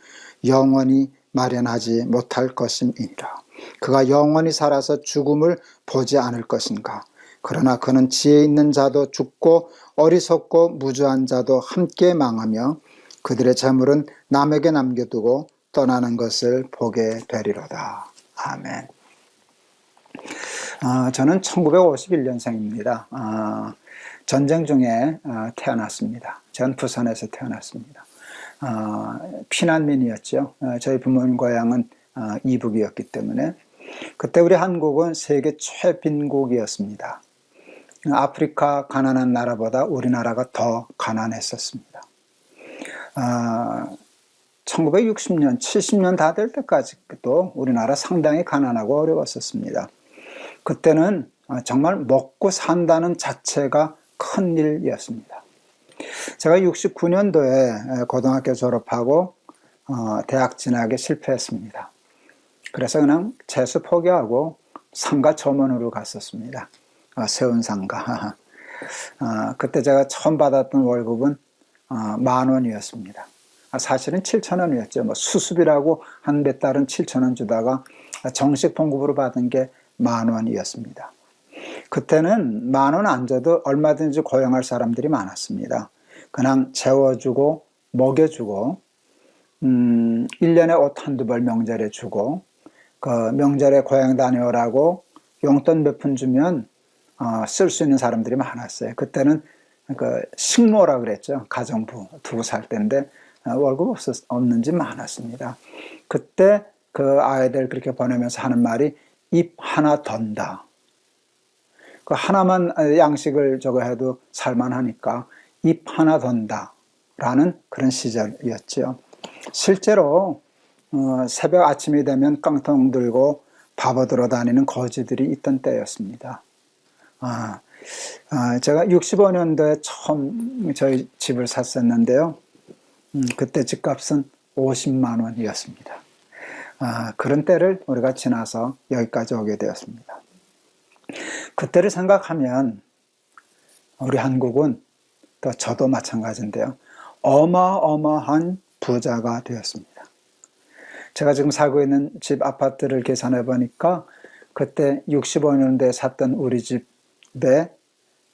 Speaker 2: 영원히 마련하지 못할 것임이니라. 그가 영원히 살아서 죽음을 보지 않을 것인가. 그러나 그는 지혜 있는 자도 죽고 어리석고 무주한 자도 함께 망하며 그들의 재물은 남에게 남겨두고 떠나는 것을 보게 되리로다. 아멘. 저는 1951년생입니다. 전쟁 중에 태어났습니다. 전 부산에서 태어났습니다. 피난민이었죠. 저희 부모님 고향은 이북이었기 때문에 그때 우리 한국은 세계 최빈국이었습니다. 아프리카 가난한 나라보다 우리나라가 더 가난했었습니다. 1960년, 70년 다 될 때까지도 우리나라 상당히 가난하고 어려웠었습니다. 그때는 정말 먹고 산다는 자체가 큰 일이었습니다. 제가 69년도에 고등학교 졸업하고 대학 진학에 실패했습니다. 그래서 그냥 재수 포기하고 상가 점원으로 갔었습니다. 세운 상가. 그때 제가 처음 받았던 월급은 10,000원이었습니다. 사실은 7,000원이었죠. 뭐 수습이라고 한 몇 달은 7,000원 주다가 정식 봉급으로 받은 게 10,000원이었습니다. 그때는 10,000원 안 줘도 얼마든지 고용할 사람들이 많았습니다. 그냥 재워주고 먹여주고 1년에 옷 한두 벌 명절에 주고 그 명절에 고향 다녀오라고 용돈 몇 푼 주면 쓸 수 있는 사람들이 많았어요. 그때는 그 식모라 그랬죠. 가정부 두고 살 때인데 월급 없는 집 많았습니다. 그때 그 아이들 그렇게 보내면서 하는 말이 입 하나 던다. 그 하나만 양식을 저거 해도 살만하니까 입 하나 던다라는 그런 시절이었죠. 실제로 새벽 아침이 되면 깡통 들고 밥 얻으러 다니는 거지들이 있던 때였습니다. 제가 65년도에 처음 저희 집을 샀었는데요. 그때 집값은 50만 원이었습니다. 그런 때를 우리가 지나서 여기까지 오게 되었습니다. 그때를 생각하면 우리 한국은 또 저도 마찬가지인데요. 어마어마한 부자가 되었습니다. 제가 지금 살고 있는 집 아파트를 계산해 보니까 그때 65년도에 샀던 우리 집에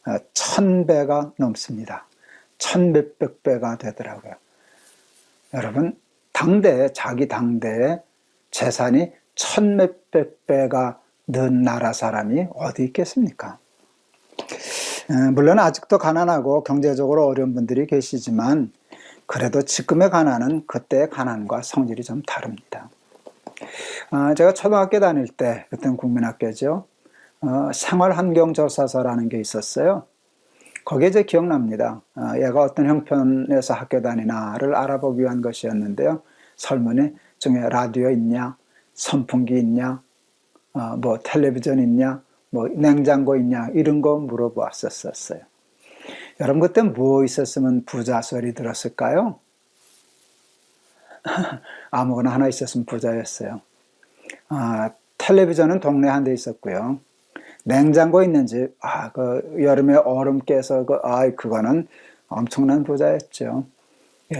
Speaker 2: 1,000배가 넘습니다. 1,000몇백 배가 되더라고요. 여러분, 자기 당대에 재산이 1,000몇백 배가 는 나라 사람이 어디 있겠습니까? 물론 아직도 가난하고 경제적으로 어려운 분들이 계시지만 그래도 지금의 가난은 그때의 가난과 성질이 좀 다릅니다. 제가 초등학교 다닐 때, 그때는 국민학교죠. 생활환경조사서라는 게 있었어요. 거기에 제 기억납니다. 얘가 어떤 형편에서 학교 다니나를 알아보기 위한 것이었는데요. 설문에 중에 라디오 있냐, 선풍기 있냐, 뭐 텔레비전 있냐, 뭐 냉장고 있냐 이런 거 물어보았었어요. 여러분 그때 뭐 있었으면 부자 소리 들었을까요? 아무거나 하나 있었으면 부자였어요. 텔레비전은 동네 한 대 있었고요. 냉장고 있는 집, 그 여름에 얼음 깨서 그거는 엄청난 부자였죠.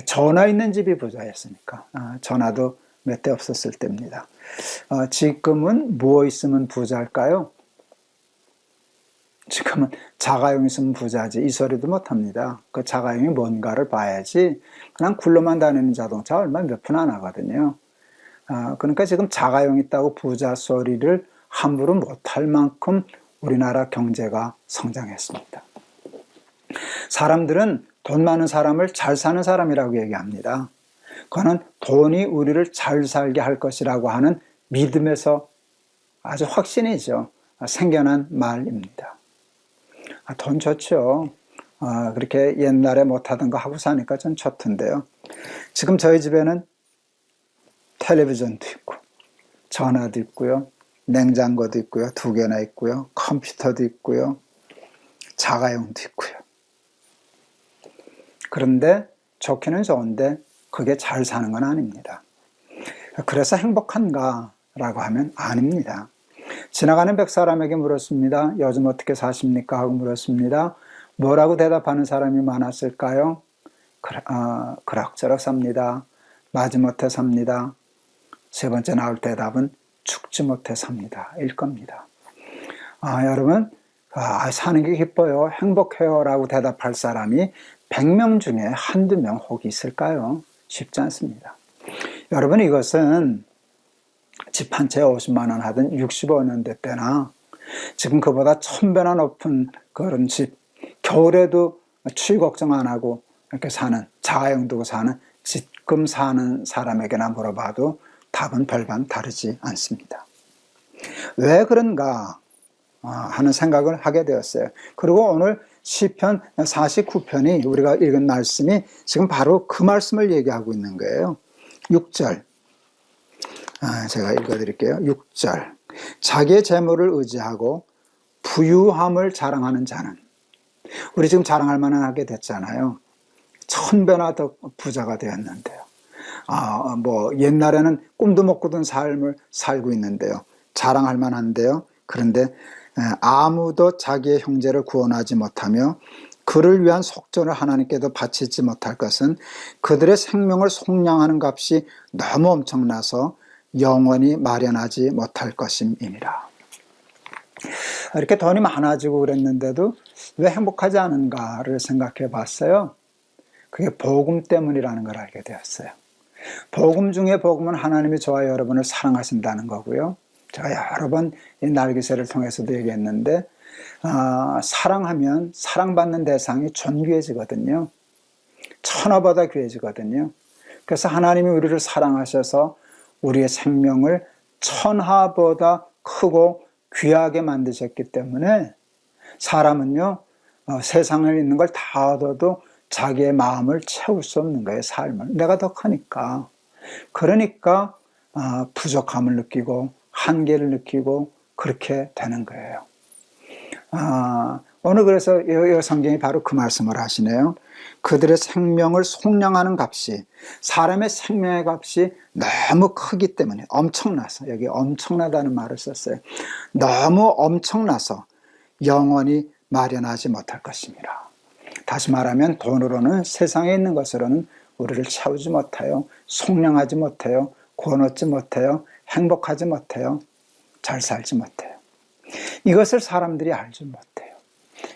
Speaker 2: 전화 있는 집이 부자였으니까. 전화도 몇 대 없었을 때입니다. 지금은 뭐 있으면 부자일까요? 지금은 자가용 있으면 부자지 이 소리도 못합니다. 그 자가용이 뭔가를 봐야지 그냥 굴러만 다니는 자동차 얼마 몇 푼 안 하거든요. 그러니까 지금 자가용 있다고 부자 소리를 함부로 못할 만큼 우리나라 경제가 성장했습니다. 사람들은 돈 많은 사람을 잘 사는 사람이라고 얘기합니다. 그거는 돈이 우리를 잘 살게 할 것이라고 하는 믿음에서 아주 확신이죠. 생겨난 말입니다. 돈 좋죠. 그렇게 옛날에 못하던 거 하고 사니까 좀 좋던데요. 지금 저희 집에는 텔레비전도 있고 전화도 있고요. 냉장고도 있고요. 2개나 있고요. 컴퓨터도 있고요. 자가용도 있고요. 그런데 좋기는 좋은데 그게 잘 사는 건 아닙니다. 그래서 행복한가라고 하면 아닙니다. 지나가는 백 사람에게 물었습니다. 요즘 어떻게 사십니까? 하고 물었습니다. 뭐라고 대답하는 사람이 많았을까요? 그럭저럭 삽니다. 마지못해 삽니다. 세 번째 나올 대답은 죽지 못해 삽니다. 일 겁니다. 여러분, 사는 게 기뻐요. 행복해요. 라고 대답할 사람이 100명 중에 한두 명 혹 있을까요? 쉽지 않습니다. 여러분, 이것은 집 한 채에 50만 원 하던 65년대 때나 지금 그보다 1000배나 높은 그런 집, 겨울에도 추위 걱정 안 하고 이렇게 사는, 자가용 두고 사는, 지금 사는 사람에게나 물어봐도 답은 별반 다르지 않습니다. 왜 그런가 하는 생각을 하게 되었어요. 그리고 오늘 시편 49편이 우리가 읽은 말씀이 지금 바로 그 말씀을 얘기하고 있는 거예요. 6절. 제가 읽어드릴게요. 6절. 자기의 재물을 의지하고 부유함을 자랑하는 자는, 우리 지금 자랑할 만하게 됐잖아요. 1000배나 더 부자가 되었는데요. 옛날에는 꿈도 못 꾸던 삶을 살고 있는데요. 자랑할 만한데요. 그런데 아무도 자기의 형제를 구원하지 못하며 그를 위한 속전을 하나님께도 바치지 못할 것은 그들의 생명을 속량하는 값이 너무 엄청나서 영원히 마련하지 못할 것임이니라. 이렇게 돈이 많아지고 그랬는데도 왜 행복하지 않은가를 생각해 봤어요. 그게 복음 때문이라는 걸 알게 되었어요. 복음 중에 복음은 하나님이 저와 여러분을 사랑하신다는 거고요. 제가 여러 번 이 날개새를 통해서도 얘기했는데 사랑하면 사랑받는 대상이 존귀해지거든요. 천하보다 귀해지거든요. 그래서 하나님이 우리를 사랑하셔서 우리의 생명을 천하보다 크고 귀하게 만드셨기 때문에 사람은요, 세상에 있는 걸 다 얻어도 자기의 마음을 채울 수 없는 거예요. 삶을. 내가 더 크니까. 그러니까 부족함을 느끼고 한계를 느끼고 그렇게 되는 거예요. 오늘 그래서 이 성경이 바로 그 말씀을 하시네요. 그들의 생명을 속량하는 값이, 사람의 생명의 값이 너무 크기 때문에, 엄청나서, 여기 엄청나다는 말을 썼어요. 너무 엄청나서 영원히 마련하지 못할 것입니다. 다시 말하면 돈으로는, 세상에 있는 것으로는 우리를 채우지 못해요. 속량하지 못해요. 구원 얻지 못해요. 행복하지 못해요. 잘 살지 못해요. 이것을 사람들이 알지 못해요.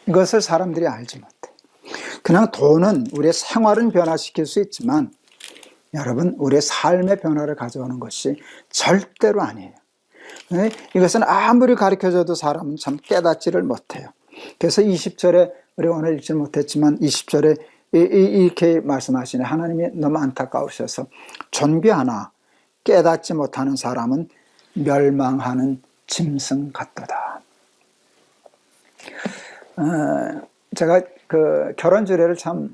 Speaker 2: 이것을 사람들이 알지 못해요. 그냥 돈은 우리의 생활은 변화시킬 수 있지만 여러분, 우리의 삶의 변화를 가져오는 것이 절대로 아니에요. 이것은 아무리 가르쳐줘도 사람은 참 깨닫지를 못해요. 그래서 20절에, 우리 오늘 읽지 못했지만 20절에 이렇게 말씀하시네. 하나님이 너무 안타까우셔서 존귀하나 깨닫지 못하는 사람은 멸망하는 짐승 같도다. 제가 그 결혼 주례를 참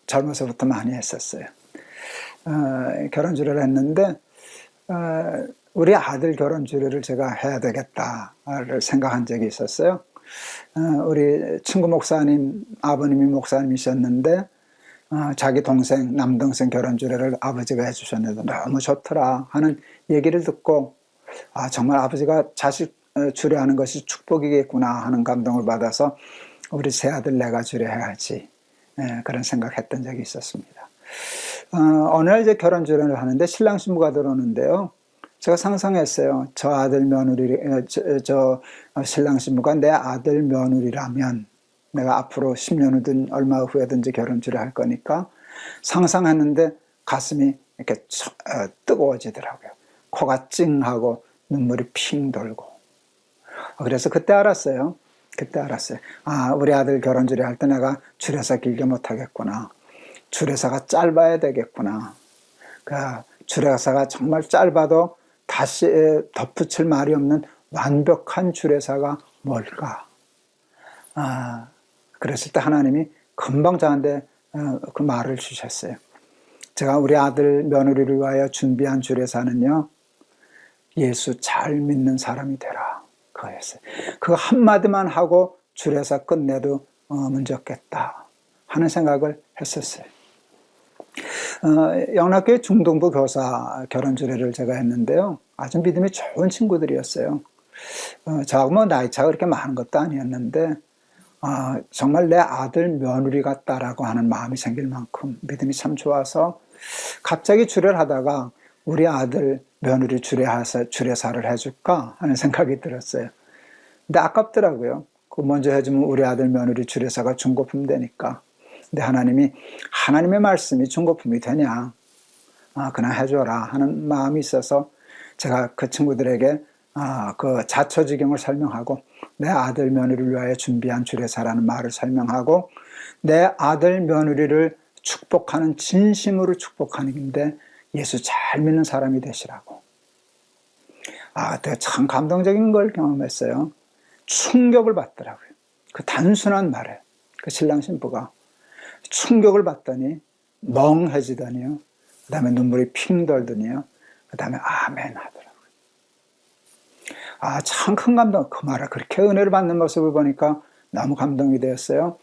Speaker 2: 젊어서부터 많이 했었어요. 결혼 주례를 했는데 우리 아들 결혼 주례를 제가 해야 되겠다를 생각한 적이 있었어요. 우리 친구 목사님, 아버님이 목사님이셨는데 자기 동생, 남동생 결혼 주례를 아버지가 해주셨는데 너무 좋더라 하는 얘기를 듣고 정말 아버지가 자식 주례하는 것이 축복이겠구나 하는 감동을 받아서 우리 새 아들 내가 주례해야지, 그런 생각했던 적이 있었습니다. 어느 날 이제 결혼 주례를 하는데 신랑 신부가 들어오는데요. 제가 상상했어요. 저 아들 며느리, 저 신랑 신부가 내 아들 며느리라면 내가 앞으로 10년 후든 얼마 후에든지 결혼 주례할 거니까 상상했는데 가슴이 이렇게 뜨거워지더라고요. 코가 찡하고 눈물이 핑 돌고. 그래서 그때 알았어요. 우리 아들 결혼 주례할 때 내가 주례사 길게 못하겠구나. 주례사가 짧아야 되겠구나. 그 주례사가 정말 짧아도 다시 덧붙일 말이 없는 완벽한 주례사가 뭘까? 그랬을 때 하나님이 금방 저한테 그 말을 주셨어요. 제가 우리 아들 며느리를 위하여 준비한 주례사는요, 예수 잘 믿는 사람이 되라. 그거였어요. 그 한마디만 하고 주례사 끝내도 문제 없겠다 하는 생각을 했었어요. 영락교회 중동부 교사 결혼 주례를 제가 했는데요. 아주 믿음이 좋은 친구들이었어요. 저하고 뭐 나이 차가 그렇게 많은 것도 아니었는데 정말 내 아들 며느리 같다라고 하는 마음이 생길 만큼 믿음이 참 좋아서 갑자기 주례를 하다가 우리 아들 며느리 주례사를 해줄까 하는 생각이 들었어요. 근데 아깝더라고요. 그 먼저 해주면 우리 아들 며느리 주례사가 중고품 되니까. 근데 하나님이 하나님의 말씀이 중고품이 되냐? 그냥 해줘라 하는 마음이 있어서 제가 그 친구들에게 그 자처지경을 설명하고 내 아들 며느리를 위하여 준비한 주례사라는 말을 설명하고 내 아들 며느리를 축복하는 진심으로 축복하는 건데 예수 잘 믿는 사람이 되시라고. 참 감동적인 걸 경험했어요. 충격을 받더라고요. 그 단순한 말에 그 신랑 신부가 충격을 받더니 멍해지더니요. 그 다음에 눈물이 핑 돌더니요. 그 다음에 아멘 하더라고요. 참 큰 감동. 그 말을 그렇게 은혜를 받는 모습을 보니까 너무 감동이 되었어요.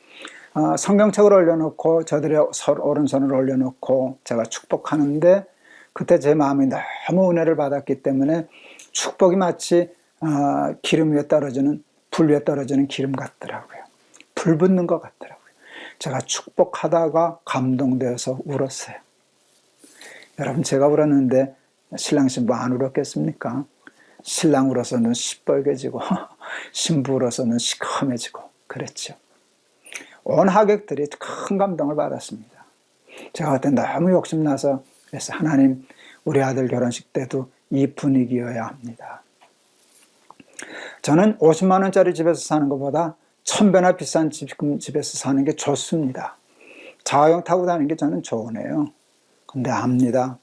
Speaker 2: 성경책을 올려놓고 저들의 오른손을 올려놓고 제가 축복하는데 그때 제 마음이 너무 은혜를 받았기 때문에 축복이 마치 기름 위에 떨어지는 불 위에 떨어지는 기름 같더라고요. 불 붙는 것 같더라고요. 제가 축복하다가 감동되어서 울었어요. 여러분 제가 울었는데 신랑 신부 안 울었겠습니까? 신랑 울어서 눈 시뻘개지고 신부 울어서 눈 시커매지고 그랬죠. 온 하객들이 큰 감동을 받았습니다. 제가 그때 너무 욕심나서 그래서 하나님 우리 아들 결혼식 때도 이 분위기여야 합니다. 저는 50만 원짜리 집에서 사는 것보다 1000배나 비싼 집에서 사는 게 좋습니다. 자가용 타고 다니는 게 저는 좋으네요. 근데 압니다.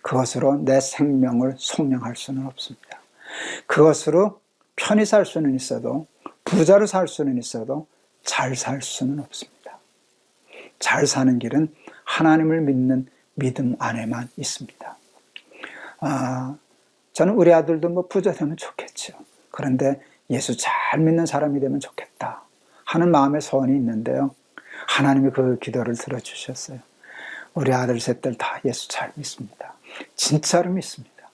Speaker 2: 그것으로 내 생명을 속량할 수는 없습니다. 그것으로 편히 살 수는 있어도 부자로 살 수는 있어도 잘 살 수는 없습니다. 잘 사는 길은 하나님을 믿는 믿음 안에만 있습니다. 저는 우리 아들도 뭐 부자 되면 좋겠죠. 그런데 예수 잘 믿는 사람이 되면 좋겠다 하는 마음의 소원이 있는데요. 하나님이 그 기도를 들어주셨어요. 우리 아들 셋들 다 예수 잘 믿습니다. 진짜로 믿습니다.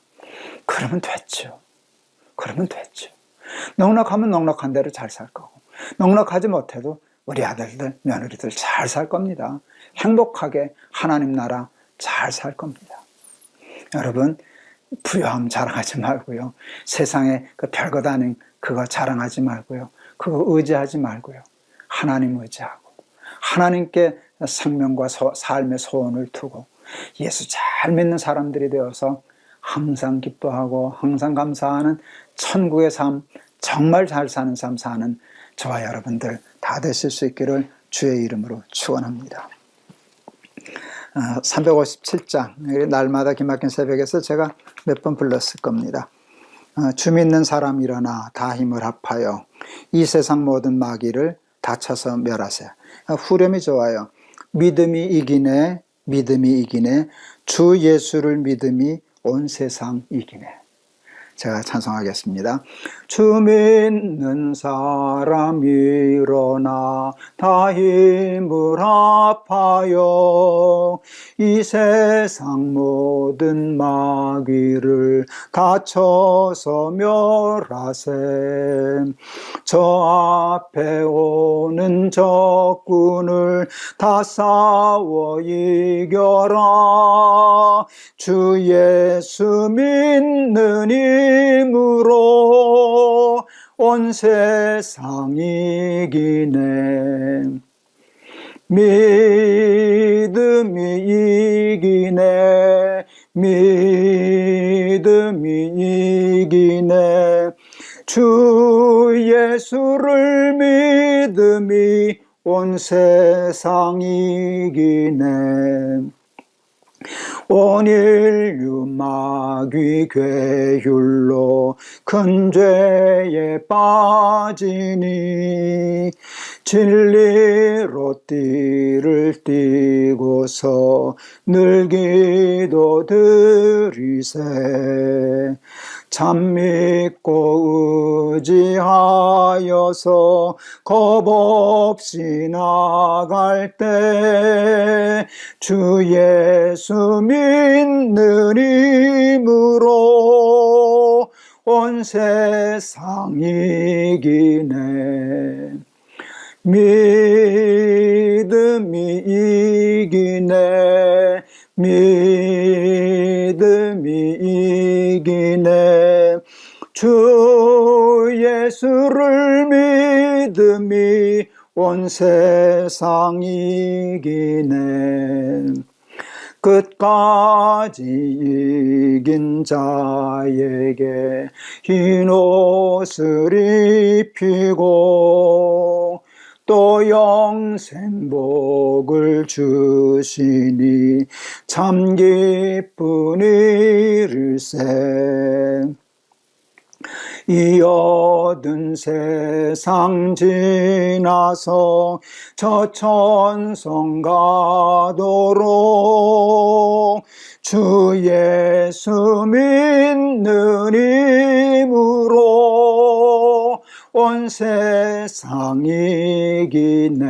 Speaker 2: 그러면 됐죠. 그러면 됐죠. 넉넉하면 넉넉한 대로 잘 살 거고 넉넉하지 못해도 우리 아들들 며느리들 잘 살 겁니다. 행복하게 하나님 나라 잘 살 겁니다. 여러분 부유함 자랑하지 말고요. 세상에 그 별것 아닌 그거 자랑하지 말고요. 그거 의지하지 말고요. 하나님 의지하고 하나님께 생명과 삶의 소원을 두고 예수 잘 믿는 사람들이 되어서 항상 기뻐하고 항상 감사하는 천국의 삶, 정말 잘 사는 삶 사는 저와 여러분들 다 되실 수 있기를 주의 이름으로 축원합니다. 357장 날마다 기막힌 새벽에서 제가 몇 번 불렀을 겁니다. 주 믿는 사람 일어나 다 힘을 합하여 이 세상 모든 마귀를 다쳐서 멸하세. 후렴이 좋아요. 믿음이 이기네, 믿음이 이기네, 주 예수를 믿음이 온 세상 이기네. 제가 찬송하겠습니다. 주 믿는 사람 일어나 다 힘을 합하여 이 세상 모든 마귀를 다쳐서 멸하세. 저 앞에 오는 적군을 다 싸워 이겨라. 주 예수 믿는 힘으로 온 세상 이기네. 믿음이 이기네. 믿음이 이기네. 주 예수를 믿음이 온 세상 이기네. 온 인류 마귀 괴율로 큰 죄에 빠지니 진리로 띠를 띠고서 늘 기도 드리세. 참 믿고 의지하여서 겁없이 나갈 때 주 예수 믿는 힘으로 온 세상 이기네. 믿음이 이기네. 믿음이 이기네. 주 예수를 믿음이 온 세상 이기네. 끝까지 이긴 자에게 흰 옷을 입히고 또 영생 복을 주시니 참 기쁜 일일세. 이 어두운 세상 지나서 저 천성 가도록 주 예수 믿는 힘으로 온 세상 이기네.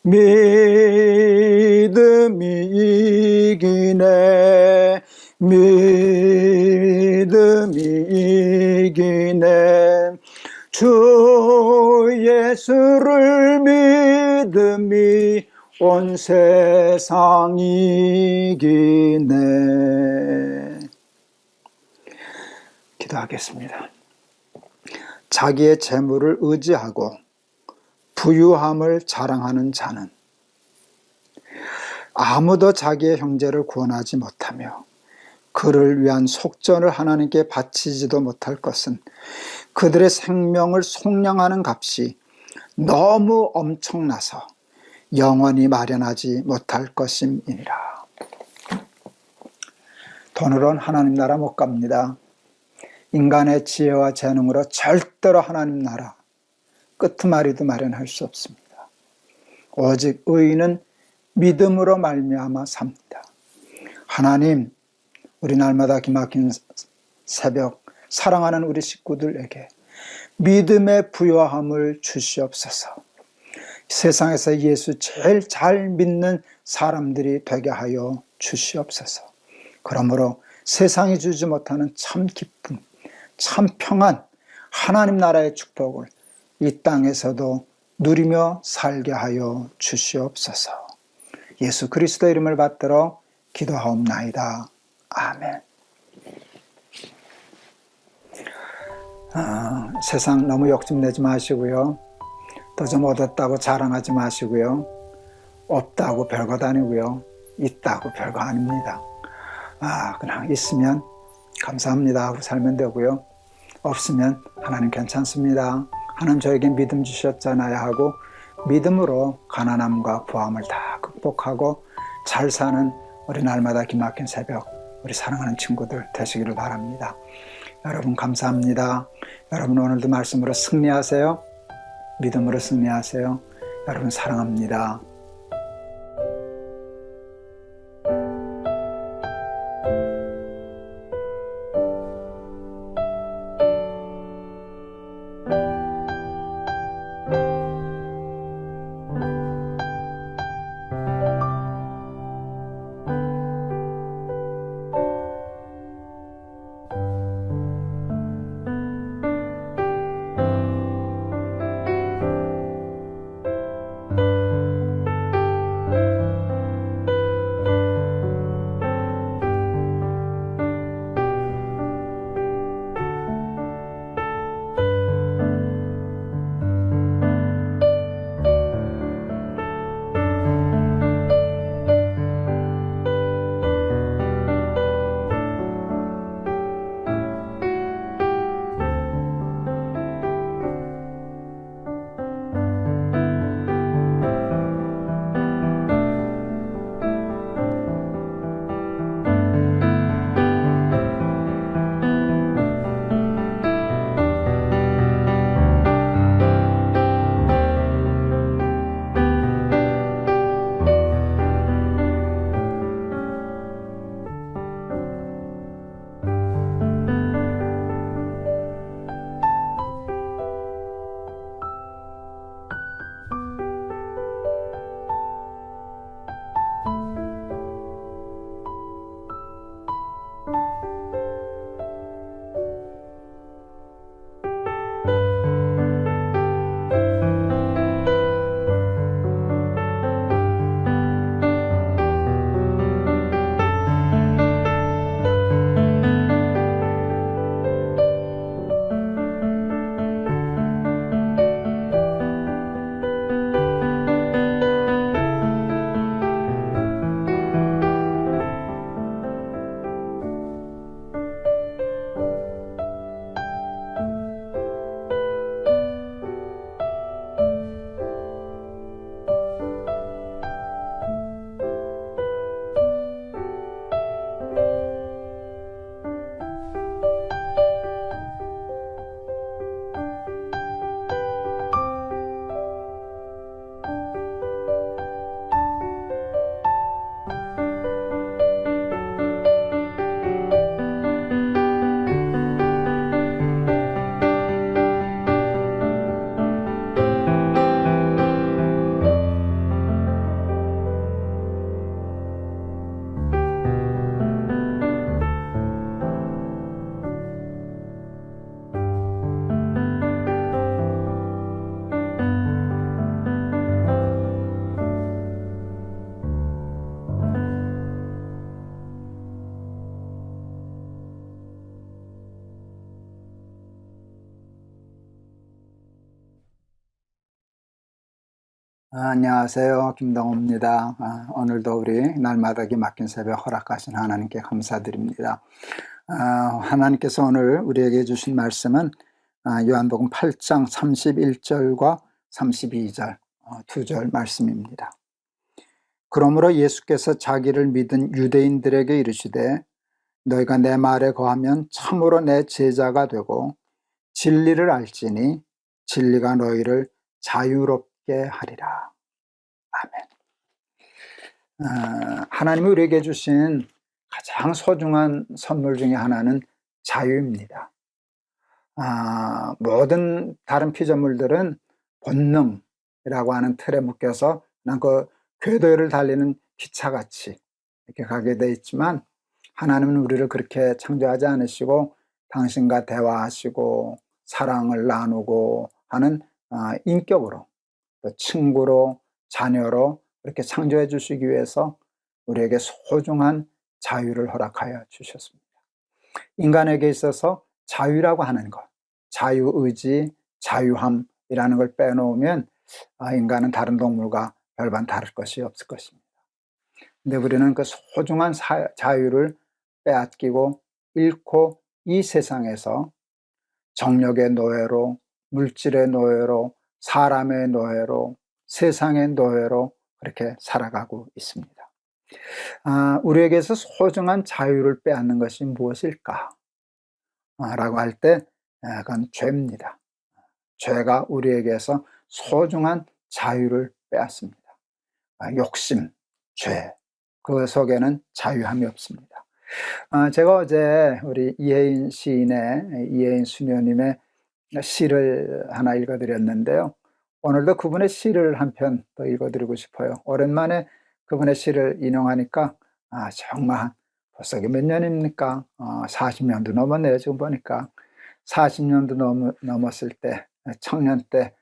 Speaker 2: 믿음이 이기네. 믿음이 이기네. 주 예수를 믿음이 온 세상 이기네. 기도하겠습니다. 자기의 재물을 의지하고 부유함을 자랑하는 자는 아무도 자기의 형제를 구원하지 못하며 그를 위한 속전을 하나님께 바치지도 못할 것은 그들의 생명을 속량하는 값이 너무 엄청나서 영원히 마련하지 못할 것임이니라. 돈으로는 하나님 나라 못 갑니다. 인간의 지혜와 재능으로 절대로 하나님 나라 끄트마리도 마련할 수 없습니다. 오직 의인은 믿음으로 말미암아 삽니다. 하나님, 우리 날마다 기막힌 새벽 사랑하는 우리 식구들에게 믿음의 부요함을 주시옵소서. 세상에서 예수 제일 잘 믿는 사람들이 되게 하여 주시옵소서. 그러므로 세상이 주지 못하는 참 기쁨, 참 평안, 하나님 나라의 축복을 이 땅에서도 누리며 살게 하여 주시옵소서. 예수 그리스도 이름을 받들어 기도하옵나이다. 아멘. 세상 너무 욕심내지 마시고요. 또 좀 얻었다고 자랑하지 마시고요. 없다고 별거 다니고요. 있다고 별거 아닙니다. 그냥 있으면 감사합니다 하고 살면 되고요. 없으면 하나님 괜찮습니다. 하나님 저에게 믿음 주셨잖아요 하고 믿음으로 가난함과 부함을 다 극복하고 잘 사는 우리 날마다 기막힌 새벽 우리 사랑하는 친구들 되시기를 바랍니다. 여러분 감사합니다. 여러분 오늘도 말씀으로 승리하세요. 믿음으로 승리하세요. 여러분 사랑합니다. 안녕하세요. 김동호입니다. 오늘도 우리 날마다기 맡긴 새벽 허락하신 하나님께 감사드립니다. 하나님께서 오늘 우리에게 주신 말씀은 요한복음 8장 31절과 32절 두 절 말씀입니다. 그러므로 예수께서 자기를 믿은 유대인들에게 이르시되 너희가 내 말에 거하면 참으로 내 제자가 되고 진리를 알지니 진리가 너희를 자유롭게 하리라. 아멘. 하나님이 우리에게 주신 가장 소중한 선물 중에 하나는 자유입니다. 모든 다른 피조물들은 본능이라고 하는 틀에 묶여서 그냥 그 궤도를 달리는 기차같이 이렇게 가게 돼 있지만, 하나님은 우리를 그렇게 창조하지 않으시고 당신과 대화하시고 사랑을 나누고 하는 인격으로, 또 친구로, 자녀로 그렇게 창조해 주시기 위해서 우리에게 소중한 자유를 허락하여 주셨습니다. 인간에게 있어서 자유라고 하는 것, 자유의지, 자유함이라는 걸 빼놓으면 인간은 다른 동물과 별반 다를 것이 없을 것입니다. 근데 우리는 그 소중한 자유를 빼앗기고 잃고 이 세상에서 정력의 노예로, 물질의 노예로, 사람의 노예로, 세상의 노예로 그렇게 살아가고 있습니다. 우리에게서 소중한 자유를 빼앗는 것이 무엇일까? 라고 할 때 그건 죄입니다. 죄가 우리에게서 소중한 자유를 빼앗습니다. 욕심, 죄, 그 속에는 자유함이 없습니다. 제가 어제 우리 이혜인 시인의, 이혜인 수녀님의 시를 하나 읽어드렸는데요. 오늘도 그분의 시를 한 편 더 읽어드리고 싶어요. 오랜만에 그분의 시를 인용하니까 정말 벌써 몇 년입니까? 40년도 넘었네요. 지금 보니까 40년도 넘었을 때, 청년 때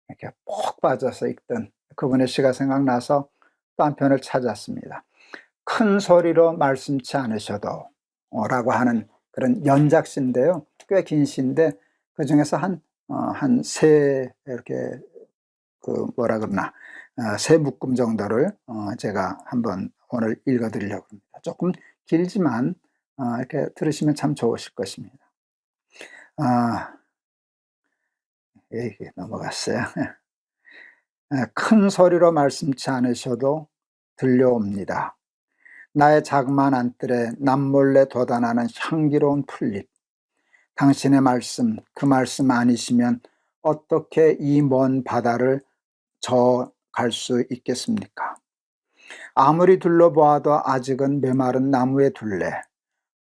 Speaker 2: 이렇게 푹 빠져서 읽던 그분의 시가 생각나서 또 한 편을 찾았습니다. 큰 소리로 말씀치 않으셔도 라고 하는 그런 연작시인데요. 꽤 긴 시인데 그 중에서 한 세 이렇게 세 묶음 정도를 제가 한번 오늘 읽어드리려고 합니다. 조금 길지만 이렇게 들으시면 참 좋으실 것입니다. 이게 넘어갔어요. 큰 소리로 말씀치 않으셔도 들려옵니다. 나의 자그마한 안뜰에 남몰래 돋아나는 향기로운 풀잎. 당신의 말씀, 그 말씀 아니시면 어떻게 이 먼 바다를 저 갈 수 있겠습니까? 아무리 둘러보아도 아직은 메마른 나무의 둘레,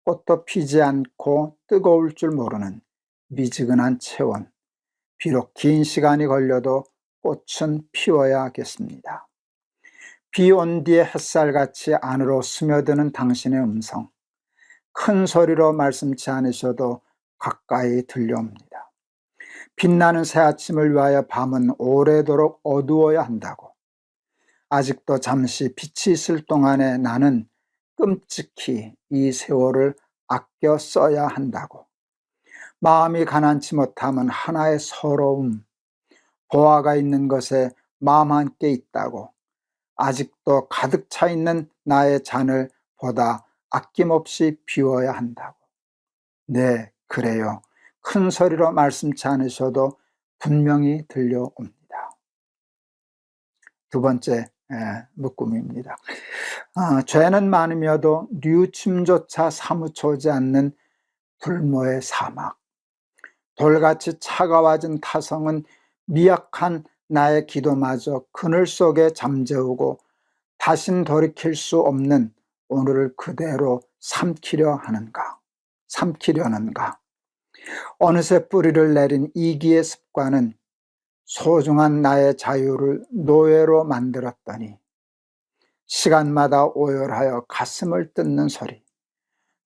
Speaker 2: 꽃도 피지 않고 뜨거울 줄 모르는 미지근한 체온. 비록 긴 시간이 걸려도 꽃은 피워야겠습니다. 비 온 뒤에 햇살같이 안으로 스며드는 당신의 음성. 큰 소리로 말씀치 않으셔도 가까이 들려옵니다. 빛나는 새 아침을 위하여 밤은 오래도록 어두워야 한다고. 아직도 잠시 빛이 있을 동안에 나는 끔찍히 이 세월을 아껴 써야 한다고. 마음이 가난치 못함은 하나의 서러움, 보화가 있는 것에 마음 함께 있다고. 아직도 가득 차 있는 나의 잔을 보다 아낌없이 비워야 한다고. 네, 그래요. 큰 소리로 말씀치 않으셔도 분명히 들려옵니다. 두 번째 묶음입니다. 죄는 많으며도 뉘우침조차 사무쳐 오지 않는 불모의 사막. 돌같이 차가워진 타성은 미약한 나의 기도마저 그늘 속에 잠재우고 다신 돌이킬 수 없는 오늘을 그대로 삼키려는가. 어느새 뿌리를 내린 이기의 습관은 소중한 나의 자유를 노예로 만들었더니 시간마다 오열하여 가슴을 뜯는 소리.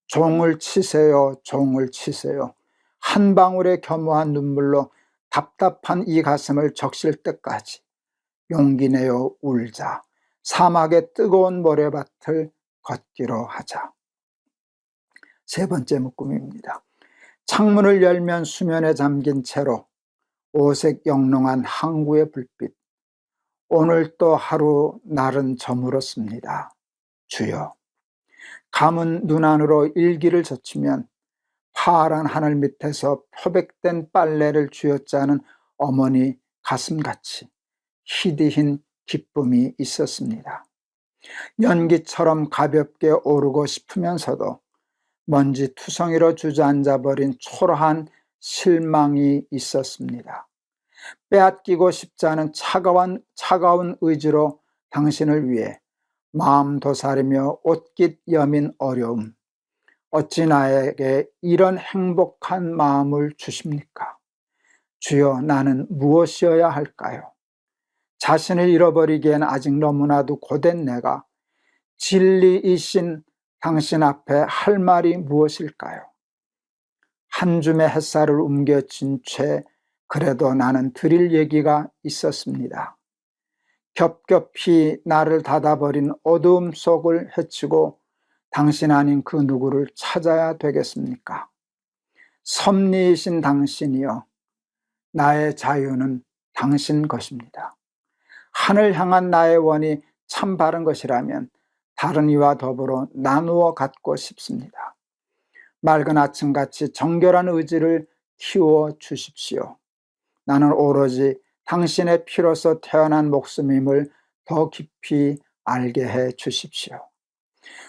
Speaker 2: 종을 치세요, 종을 치세요. 한 방울의 겸허한 눈물로 답답한 이 가슴을 적실 때까지 용기 내어 울자. 사막의 뜨거운 모래밭을 걷기로 하자. 세 번째 묶음입니다. 창문을 열면 수면에 잠긴 채로 오색 영롱한 항구의 불빛, 오늘 또 하루 날은 저물었습니다. 주여, 감은 눈 안으로 일기를 젖히면 파란 하늘 밑에서 표백된 빨래를 쥐어짜는 어머니 가슴같이 희디힌 기쁨이 있었습니다. 연기처럼 가볍게 오르고 싶으면서도 먼지 투성이로 주저앉아 버린 초라한 실망이 있었습니다. 빼앗기고 싶지 않은 차가운 의지로 당신을 위해 마음 도사리며 옷깃 여민 어려움, 어찌 나에게 이런 행복한 마음을 주십니까? 주여, 나는 무엇이어야 할까요? 자신을 잃어버리기엔 아직 너무나도 고된 내가 진리이신 당신 앞에 할 말이 무엇일까요? 한 줌의 햇살을 옮겨진 채 그래도 나는 드릴 얘기가 있었습니다. 겹겹이 나를 닫아버린 어두움 속을 헤치고 당신 아닌 그 누구를 찾아야 되겠습니까? 섭리이신 당신이여, 나의 자유는 당신 것입니다. 하늘 향한 나의 원이 참 바른 것이라면 다른 이와 더불어 나누어 갖고 싶습니다. 맑은 아침같이 정결한 의지를 키워 주십시오. 나는 오로지 당신의 피로서 태어난 목숨임을 더 깊이 알게 해 주십시오.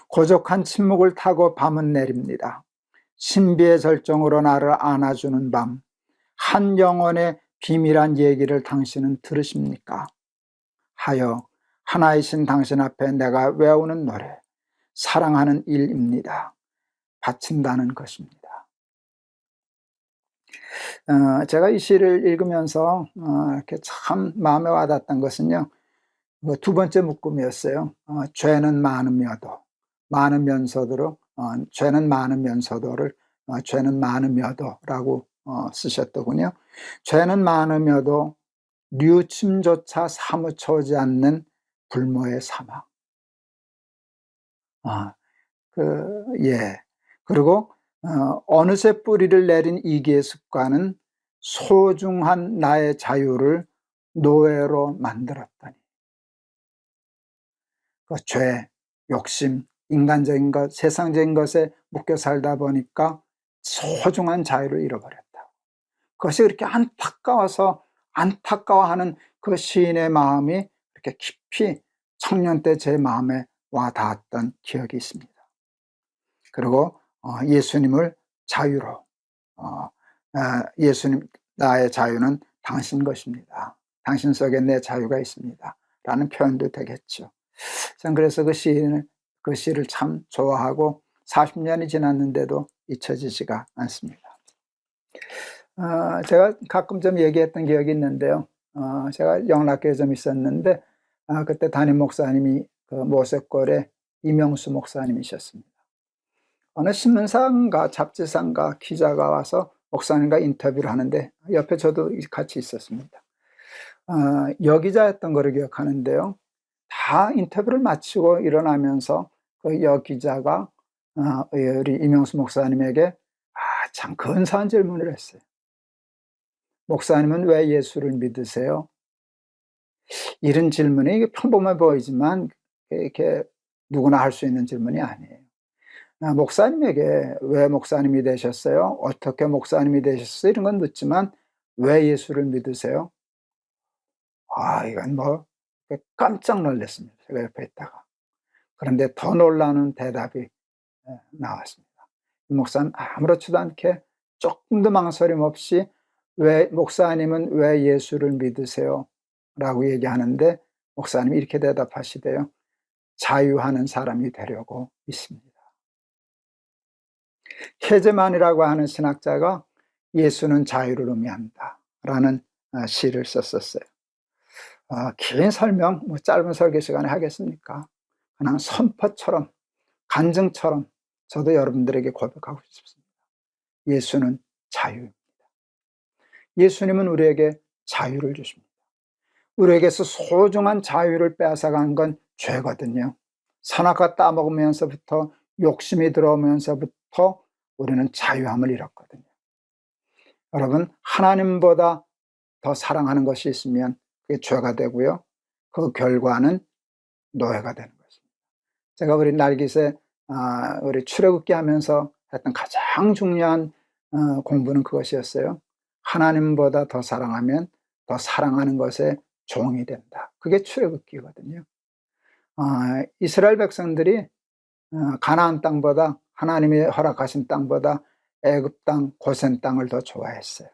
Speaker 2: 고적한 침묵을 타고 밤은 내립니다. 신비의 절정으로 나를 안아주는 밤, 한 영혼의 비밀한 얘기를 당신은 들으십니까? 하여 하나이신 당신 앞에 내가 외우는 노래, 사랑하는 일입니다. 바친다는 것입니다. 제가 이 시를 읽으면서 이렇게 참 마음에 와닿았던 것은요, 두 번째 묶음이었어요. 죄는 많으며도, 많으면서도로, 죄는 많으면서도를 죄는 많으며도라고 쓰셨더군요. 죄는 많으며도 뉘우침조차 사무쳐 오지 않는 불모의 사막. 그리고 어느새 뿌리를 내린 이기의 습관은 소중한 나의 자유를 노예로 만들었더니, 그 죄, 욕심, 인간적인 것, 세상적인 것에 묶여 살다 보니까 소중한 자유를 잃어버렸다. 그것이 그렇게 안타까워하는 그 시인의 마음이 이렇게 깊이 청년 때 제 마음에 와 닿았던 기억이 있습니다. 그리고 예수님을 자유로, 예수님, 나의 자유는 당신 것입니다. 당신 속에 내 자유가 있습니다. 라는 표현도 되겠죠. 저는 그래서 그 시를 참 좋아하고 40년이 지났는데도 잊혀지지가 않습니다. 제가 가끔 좀 얘기했던 기억이 있는데요. 제가 영락교에 좀 있었는데, 그때 담임 목사님이 그 모세골의 이명수 목사님이셨습니다. 어느 신문사인가 잡지사인가 기자가 와서 목사님과 인터뷰를 하는데 옆에 저도 같이 있었습니다. 여기자였던 거를 기억하는데요. 다 인터뷰를 마치고 일어나면서 그 여기자가 우리 이명수 목사님에게 참 근사한 질문을 했어요. 목사님은 왜 예수를 믿으세요? 이런 질문이 이게 평범해 보이지만 이렇게 누구나 할 수 있는 질문이 아니에요. 목사님에게 왜 목사님이 되셨어요? 어떻게 목사님이 되셨어요? 이런 건 묻지만 왜 예수를 믿으세요? 이건 뭐 깜짝 놀랐습니다. 제가 옆에 있다가. 그런데 더 놀라는 대답이 나왔습니다. 이 목사는 아무렇지도 않게 조금도 망설임 없이 목사님은 왜 예수를 믿으세요? 라고 얘기하는데 목사님이 이렇게 대답하시대요. 자유하는 사람이 되려고 믿습니다. 케제만이라고 하는 신학자가 예수는 자유를 의미한다 라는 시를 썼었어요. 긴 설명, 짧은 설교 시간에 하겠습니까? 그냥 선포처럼, 간증처럼 저도 여러분들에게 고백하고 싶습니다. 예수는 자유입니다. 예수님은 우리에게 자유를 주십니다. 우리에게서 소중한 자유를 빼앗아간 건 죄거든요. 선악과 따먹으면서부터, 욕심이 들어오면서부터 우리는 자유함을 잃었거든요. 여러분, 하나님보다 더 사랑하는 것이 있으면 그게 죄가 되고요. 그 결과는 노예가 되는 것입니다. 제가 우리 날깃에 우리 출애굽기 하면서 했던 가장 중요한 공부는 그것이었어요. 하나님보다 더 사랑하면 더 사랑하는 것에 종이 된다. 그게 출애굽기거든요. 이스라엘 백성들이 가나안 땅보다, 하나님이 허락하신 땅보다 애굽 땅, 고센 땅을 더 좋아했어요.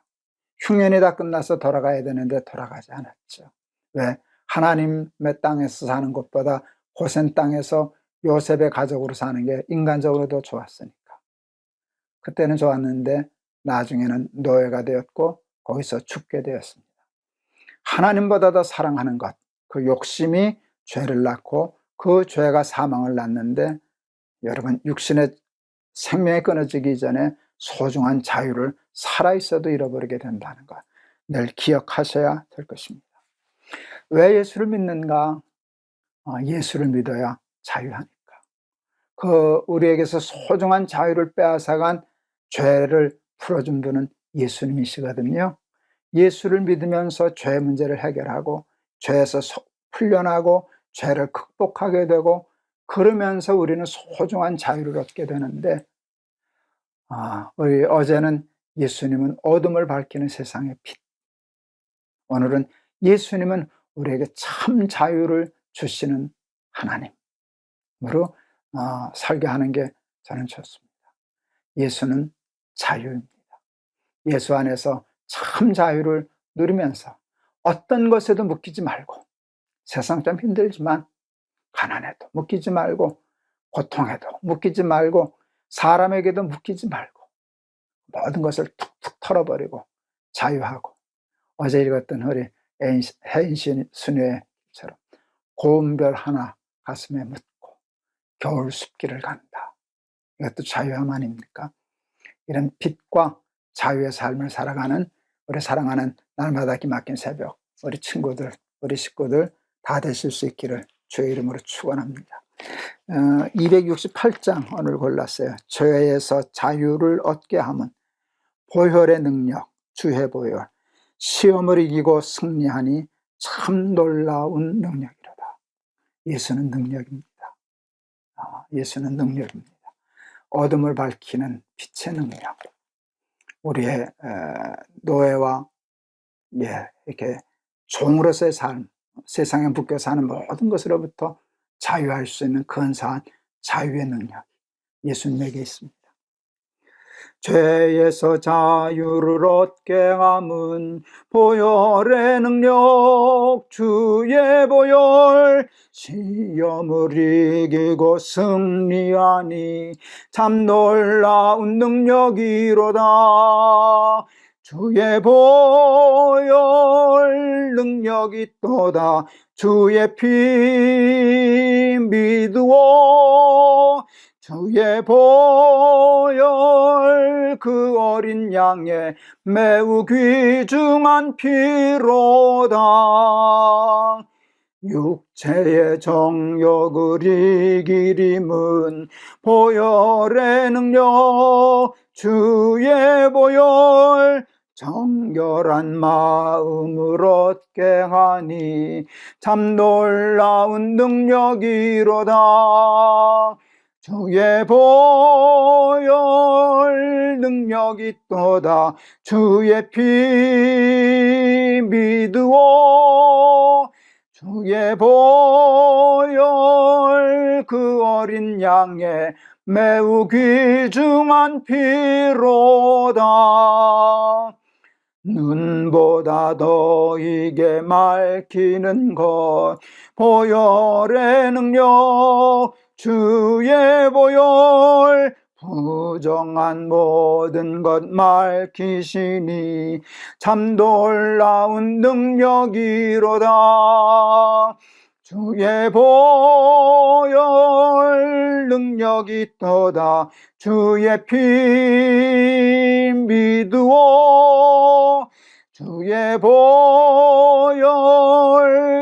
Speaker 2: 흉년이 다 끝나서 돌아가야 되는데 돌아가지 않았죠. 왜? 하나님의 땅에서 사는 것보다 고센 땅에서 요셉의 가족으로 사는 게 인간적으로 더 좋았으니까. 그때는 좋았는데 나중에는 노예가 되었고 거기서 죽게 되었습니다. 하나님보다 더 사랑하는 것, 그 욕심이 죄를 낳고 그 죄가 사망을 낳는데, 여러분, 육신의 생명이 끊어지기 전에 소중한 자유를 살아있어도 잃어버리게 된다는 것, 늘 기억하셔야 될 것입니다. 왜 예수를 믿는가? 예수를 믿어야 자유하니까. 우리에게서 소중한 자유를 빼앗아간 죄를 풀어준 분은 예수님이시거든요. 예수를 믿으면서 죄 문제를 해결하고 죄에서 풀려나고 죄를 극복하게 되고, 그러면서 우리는 소중한 자유를 얻게 되는데, 우리 어제는 예수님은 어둠을 밝히는 세상의 빛, 오늘은 예수님은 우리에게 참 자유를 주시는 하나님으로 설교하는 게 저는 좋습니다. 예수는 자유입니다. 예수 안에서 참 자유를 누리면서 어떤 것에도 묶이지 말고, 세상 좀 힘들지만 가난해도 묶이지 말고, 고통에도 묶이지 말고, 사람에게도 묶이지 말고, 모든 것을 툭툭 털어버리고 자유하고, 어제 읽었던 우리 혜인 수녀처럼 고운 별 하나 가슴에 묻고 겨울 숲길을 간다. 이것도 자유함 아닙니까? 이런 빛과 자유의 삶을 살아가는 우리 사랑하는 날마다 기막힌 새벽, 우리 친구들, 우리 식구들 다 되실 수 있기를 주의 이름으로 축원합니다. 268장 오늘 골랐어요. 죄에서 자유를 얻게 함은 보혈의 능력, 주의 보혈, 시험을 이기고 승리하니 참 놀라운 능력이로다. 예수는 능력입니다. 예수는 능력입니다. 어둠을 밝히는 빛의 능력, 우리의 노예와 이렇게 종으로서의 삶, 세상에 묶여 사는 모든 것으로부터 자유할 수 있는 근사한 자유의 능력, 예수님에게 있습니다. 죄에서 자유를 얻게 함은 보혈의 능력, 주의 보혈, 시험을 이기고 승리하니 참 놀라운 능력이로다. 주의 보혈 능력이 또다. 주의 피 믿으오. 주의 보혈 그 어린 양의 매우 귀중한 피로다. 육체의 정욕을 이기림은 보혈의 능력, 주의 보혈, 정결한 마음을 얻게 하니 참 놀라운 능력이로다. 주의 보혈 능력이 또다. 주의 피 믿으오. 주의 보혈 그 어린 양의 매우 귀중한 피로다. 눈보다 더 이게 맑히는 것 보혈의 능력, 주의 보혈 부정한 모든 것 맑히시니 참 놀라운 능력이로다. 주의 보혈 능력이 또다. 주의 피 믿으오. 주의 보혈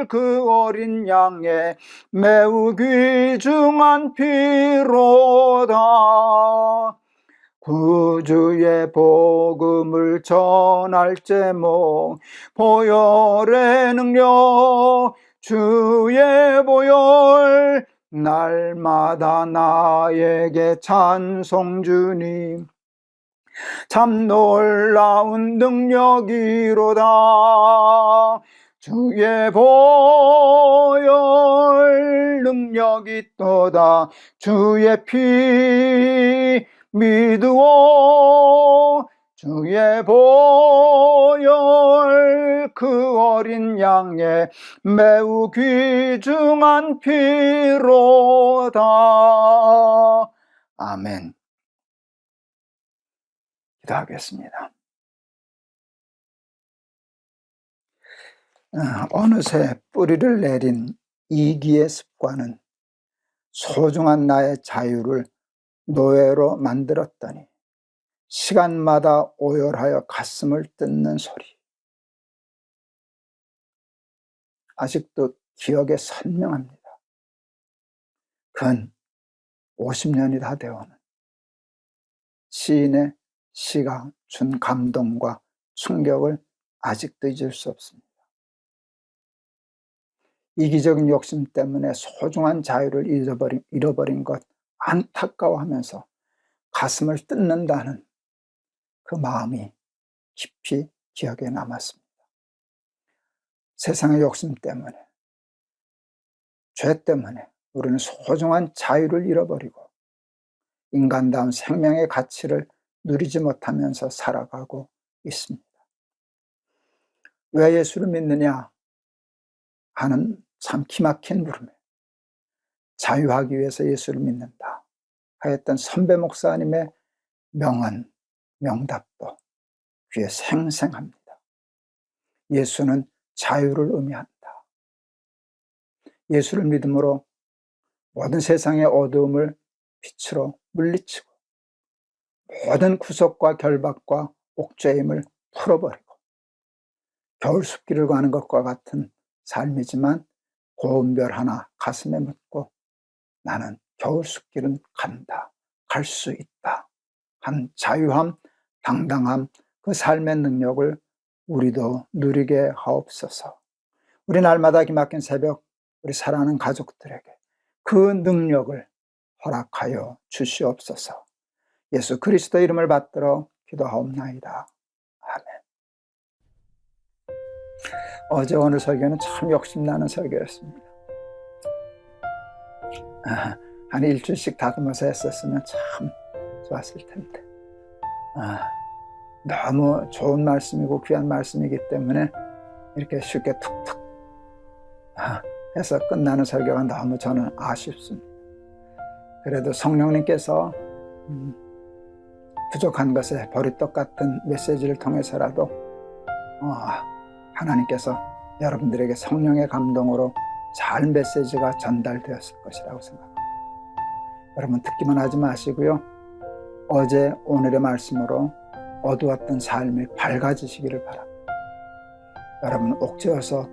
Speaker 2: 그 어린 양의 매우 귀중한 피로다. 구주의 복음을 전할 제목 보혈의 능력, 주의 보혈 날마다 나에게 찬송 주님. 참 놀라운 능력이로다. 주의 보혈 능력이 있도다. 주의 피 믿으오. 주의 보혈 그 어린 양의 매우 귀중한 피로다. 아멘. 기도하겠습니다. 어느새 뿌리를 내린 이기의 습관은 소중한 나의 자유를 노예로 만들었더니 시간마다 오열하여 가슴을 뜯는 소리. 아직도 기억에 선명합니다. 근 50년이 다 되어오는 시인의 시가 준 감동과 충격을 아직도 잊을 수 없습니다. 이기적인 욕심 때문에 소중한 자유를 잃어버린 것 안타까워하면서 가슴을 뜯는다는 그 마음이 깊이 기억에 남았습니다. 세상의 욕심 때문에, 죄 때문에 우리는 소중한 자유를 잃어버리고 인간다운 생명의 가치를 누리지 못하면서 살아가고 있습니다. 왜 예수를 믿느냐 하는 참 기막힌 물음에 자유하기 위해서 예수를 믿는다 하였던 선배 목사님의 명언, 명답도 귀에 생생합니다. 예수는 자유를 의미한다. 예수를 믿음으로 모든 세상의 어두움을 빛으로 물리치고 모든 구속과 결박과 옥죄임을 풀어버리고 겨울 숲길을 가는 것과 같은 삶이지만 고운 별 하나 가슴에 묻고 나는 겨울 숲길은 간다, 갈 수 있다 한 자유함, 당당함, 그 삶의 능력을 우리도 누리게 하옵소서. 우리 날마다 기막힌 새벽 우리 사랑하는 가족들에게 그 능력을 허락하여 주시옵소서. 예수 그리스도 이름을 받들어 기도하옵나이다. 아멘. 어제 오늘 설교는 참 욕심나는 설교였습니다. 한 일주일씩 다듬어서 했었으면 참 좋았을 텐데 너무 좋은 말씀이고 귀한 말씀이기 때문에 이렇게 쉽게 툭툭 해서 끝나는 설교가 너무 저는 아쉽습니다. 그래도 성령님께서 부족한 것에 버릇떡 같은 메시지를 통해서라도 하나님께서 여러분들에게 성령의 감동으로 잘 메시지가 전달되었을 것이라고 생각합니다. 여러분 듣기만 하지 마시고요. 어제 오늘의 말씀으로 어두웠던 삶이 밝아지시기를 바랍니다. 여러분 옥죄어서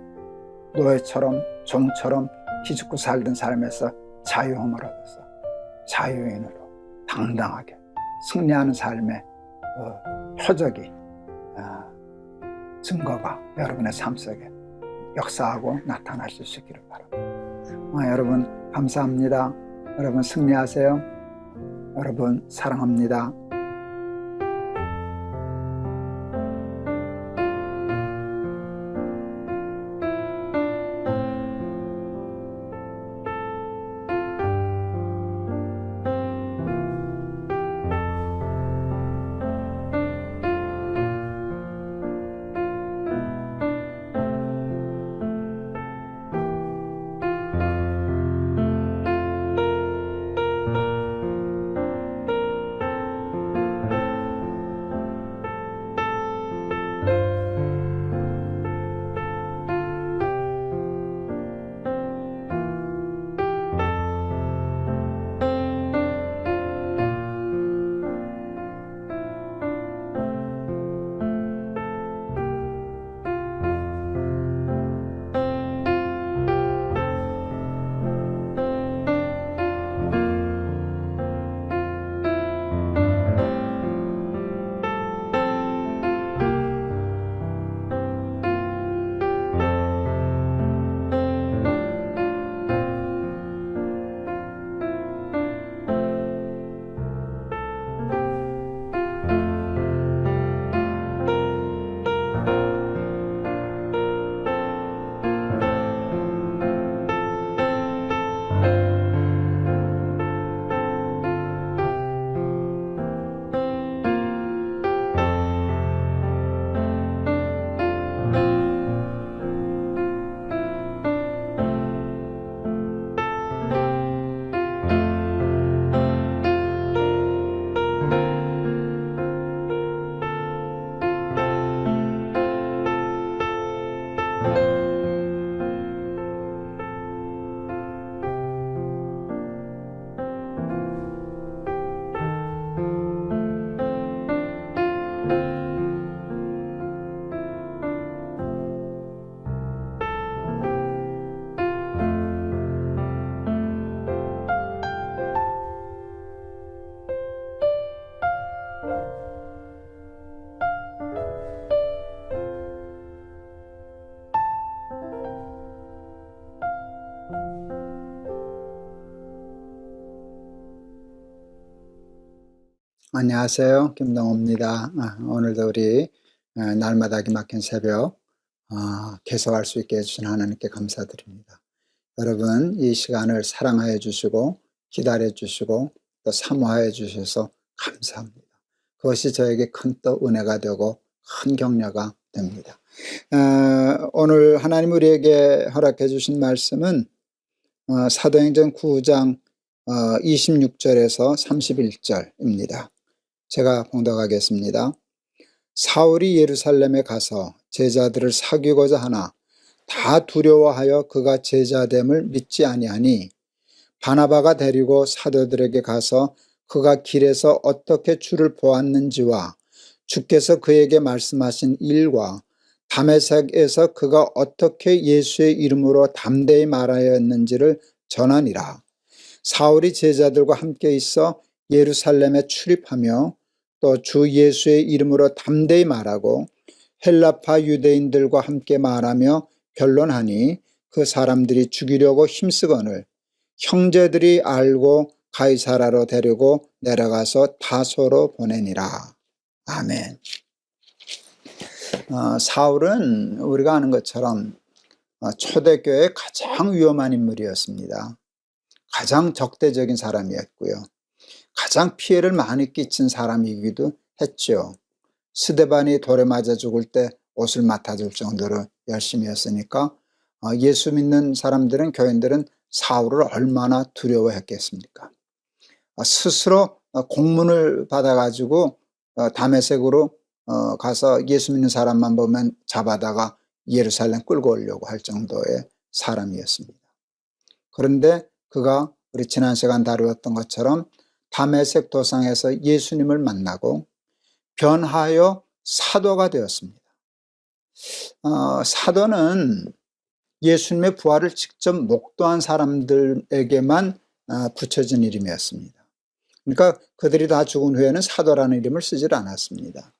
Speaker 2: 노예처럼 종처럼 기죽고 살던 삶에서 자유함을 얻어서 자유인으로 당당하게 승리하는 삶의 표적이 증거가 여러분의 삶 속에 역사하고 나타나실 수 있기를 바랍니다. 여러분 감사합니다. 여러분 승리하세요. 여러분 사랑합니다. 안녕하세요. 김동호입니다. 오늘도 우리 날마다 기막힌 새벽 계속할 수 있게 해주신 하나님께 감사드립니다. 여러분, 이 시간을 사랑하여 주시고 기다려 주시고 또 사모하여 주셔서 감사합니다. 그것이 저에게 큰 또 은혜가 되고 큰 격려가 됩니다. 오늘 하나님 우리에게 허락해 주신 말씀은 사도행전 9장 26절에서 31절입니다. 제가 봉독하겠습니다. 사울이 예루살렘에 가서 제자들을 사귀고자 하나 다 두려워하여 그가 제자됨을 믿지 아니하니 바나바가 데리고 사도들에게 가서 그가 길에서 어떻게 주를 보았는지와 주께서 그에게 말씀하신 일과 다메섹에서 그가 어떻게 예수의 이름으로 담대히 말하였는지를 전하니라. 사울이 제자들과 함께 있어 예루살렘에 출입하며 또 주 예수의 이름으로 담대히 말하고 헬라파 유대인들과 함께 말하며 변론하니 그 사람들이 죽이려고 힘쓰거늘 형제들이 알고 가이사라로 데리고 내려가서 다소로 보내니라. 아멘. 사울은 우리가 아는 것처럼 초대교회의 가장 위험한 인물이었습니다. 가장 적대적인 사람이었고요. 가장 피해를 많이 끼친 사람이기도 했죠. 스데반이 돌에 맞아 죽을 때 옷을 맡아줄 정도로 열심히 했으니까 예수 믿는 사람들은, 교인들은 사울을 얼마나 두려워했겠습니까? 스스로 공문을 받아가지고 다메섹으로 가서 예수 믿는 사람만 보면 잡아다가 예루살렘 끌고 오려고 할 정도의 사람이었습니다. 그런데 그가 우리 지난 시간 다루었던 것처럼 다메섹 도상에서 예수님을 만나고 변하여 사도가 되었습니다. 사도는 예수님의 부활을 직접 목도한 사람들에게만 붙여진 이름이었습니다. 그러니까 그들이 다 죽은 후에는 사도라는 이름을 쓰질 않았습니다.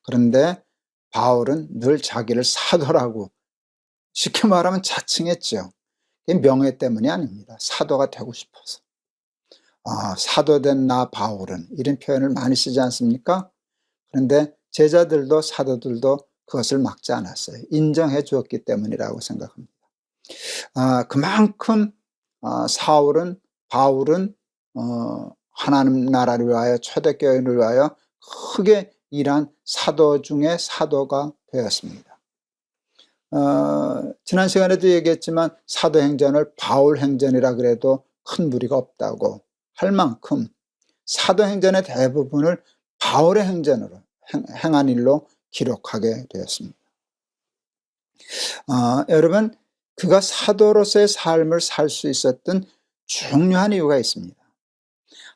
Speaker 2: 그런데 바울은 늘 자기를 사도라고, 쉽게 말하면 자칭했죠. 명예 때문이 아닙니다. 사도가 되고 싶어서. 사도된 나 바울은, 이런 표현을 많이 쓰지 않습니까? 그런데 제자들도 사도들도 그것을 막지 않았어요. 인정해 주었기 때문이라고 생각합니다. 그만큼 바울은 하나님 나라를 위하여, 초대교회를 위하여 크게 일한 사도 중에 사도가 되었습니다. 지난 시간에도 얘기했지만 사도행전을 바울행전이라 그래도 큰 무리가 없다고 할 만큼 사도행전의 대부분을 바울의 행전으로, 행한 일로 기록하게 되었습니다. 여러분, 그가 사도로서의 삶을 살 수 있었던 중요한 이유가 있습니다.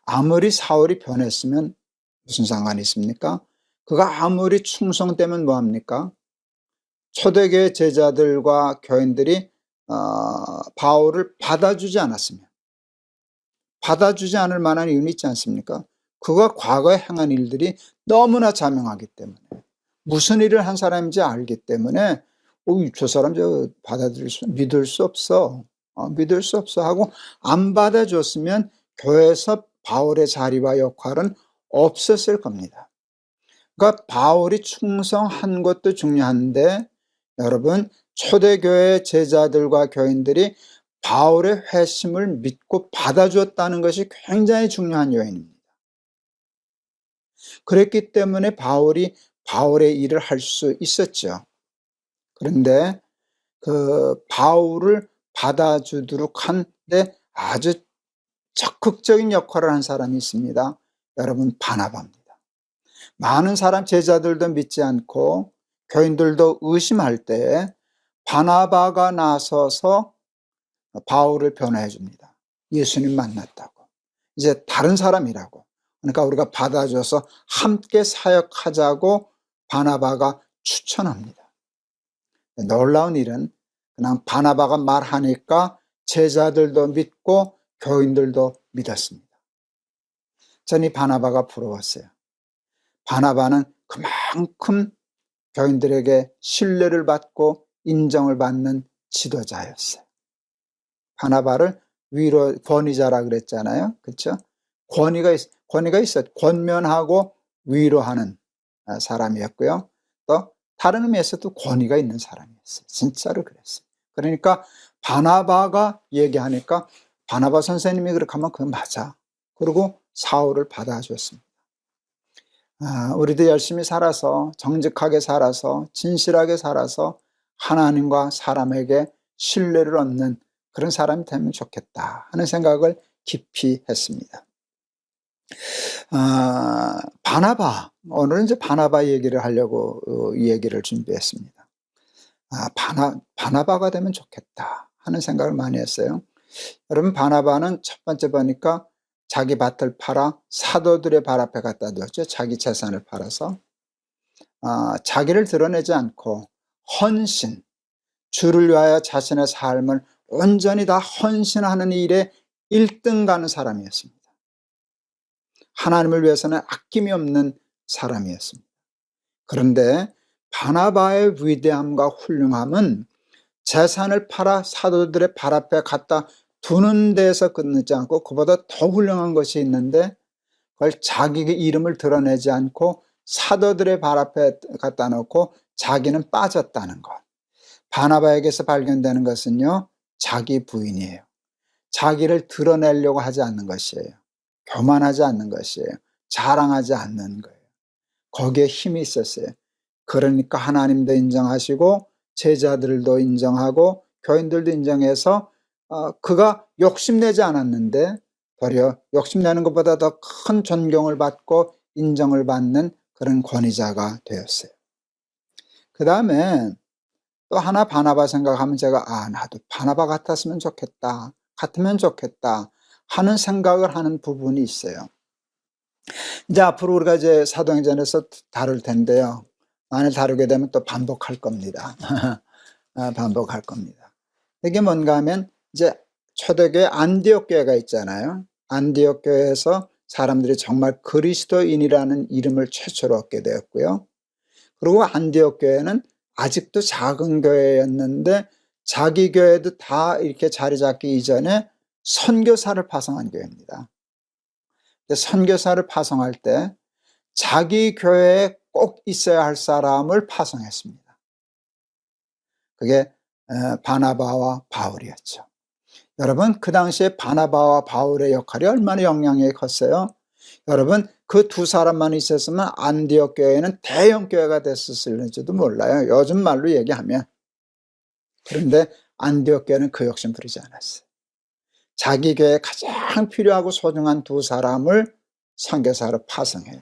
Speaker 2: 아무리 사울이 변했으면 무슨 상관이 있습니까? 그가 아무리 충성되면 뭐합니까? 초대교회 제자들과 교인들이 바울을 받아주지 않았으면, 받아주지 않을 만한 이유는 있지 않습니까? 그가 과거에 행한 일들이 너무나 자명하기 때문에, 무슨 일을 한 사람인지 알기 때문에 저 사람 믿을 수 없어 하고 안 받아줬으면 교회에서 바울의 자리와 역할은 없었을 겁니다. 그러니까 바울이 충성한 것도 중요한데, 여러분, 초대교회 제자들과 교인들이 바울의 회심을 믿고 받아주었다는 것이 굉장히 중요한 요인입니다. 그랬기 때문에 바울이 바울의 일을 할 수 있었죠. 그런데 그 바울을 받아주도록 한데 아주 적극적인 역할을 한 사람이 있습니다. 여러분, 바나바입니다. 많은 사람, 제자들도 믿지 않고 교인들도 의심할 때 바나바가 나서서 바울을 변호해 줍니다. 예수님 만났다고, 이제 다른 사람이라고, 그러니까 우리가 받아줘서 함께 사역하자고 바나바가 추천합니다. 놀라운 일은 그냥 바나바가 말하니까 제자들도 믿고 교인들도 믿었습니다. 저는 이 바나바가 부러웠어요. 바나바는 그만큼 교인들에게 신뢰를 받고 인정을 받는 지도자였어요. 바나바를 위로 권위자라 그랬잖아요. 그렇죠? 권위가 있었, 권면하고 위로하는 사람이었고요. 또 다른 의미에서도 권위가 있는 사람이었어요. 진짜로 그랬어요. 그러니까 바나바가 얘기하니까 바나바 선생님이 그렇게 하면 그건 맞아. 그리고 사울을 받아줬습니다. 우리도 열심히 살아서, 정직하게 살아서, 진실하게 살아서 하나님과 사람에게 신뢰를 얻는 그런 사람이 되면 좋겠다 하는 생각을 깊이 했습니다. 바나바, 오늘은 이제 바나바 얘기를 하려고 이 얘기를 준비했습니다. 바나바가 되면 좋겠다 하는 생각을 많이 했어요. 여러분, 바나바는 첫 번째 보니까 자기 밭을 팔아 사도들의 발 앞에 갖다 두었죠. 자기 재산을 팔아서 자기를 드러내지 않고 헌신, 주를 위하여 자신의 삶을 온전히 다 헌신하는 일에 1등 가는 사람이었습니다. 하나님을 위해서는 아낌이 없는 사람이었습니다. 그런데 바나바의 위대함과 훌륭함은 재산을 팔아 사도들의 발 앞에 갖다 두는 데에서 끝나지 않고 그보다 더 훌륭한 것이 있는데 그걸 자기의 이름을 드러내지 않고 사도들의 발 앞에 갖다 놓고 자기는 빠졌다는 것. 바나바에게서 발견되는 것은요, 자기 부인이에요. 자기를 드러내려고 하지 않는 것이에요. 교만하지 않는 것이에요. 자랑하지 않는 거예요. 거기에 힘이 있었어요. 그러니까 하나님도 인정하시고 제자들도 인정하고 교인들도 인정해서 그가 욕심내지 않았는데 도리어 욕심내는 것보다 더 큰 존경을 받고 인정을 받는 그런 권위자가 되었어요. 그 다음에 또 하나 바나바 생각하면 제가 나도 바나바 같았으면 좋겠다, 같으면 좋겠다 하는 생각을 하는 부분이 있어요. 이제 앞으로 우리가 이제 사도행전에서 다룰 텐데요. 만일 다루게 되면 또 반복할 겁니다. 반복할 겁니다. 이게 뭔가 하면 이제 초대교회 안디옥 교회가 있잖아요. 안디옥 교회에서 사람들이 정말 그리스도인이라는 이름을 최초로 얻게 되었고요. 그리고 안디옥 교회는 아직도 작은 교회였는데 자기 교회도 다 이렇게 자리 잡기 이전에 선교사를 파송한 교회입니다. 선교사를 파송할 때 자기 교회에 꼭 있어야 할 사람을 파송했습니다. 그게 바나바와 바울이었죠. 여러분, 그 당시에 바나바와 바울의 역할이 얼마나 영향력이 컸어요? 여러분, 그 두 사람만 있었으면 안디옥 교회는 대형 교회가 됐었을지도 몰라요. 요즘 말로 얘기하면. 그런데 안디옥 교회는 그 욕심 부리지 않았어요. 자기 교회에 가장 필요하고 소중한 두 사람을 선교사로 파송해요.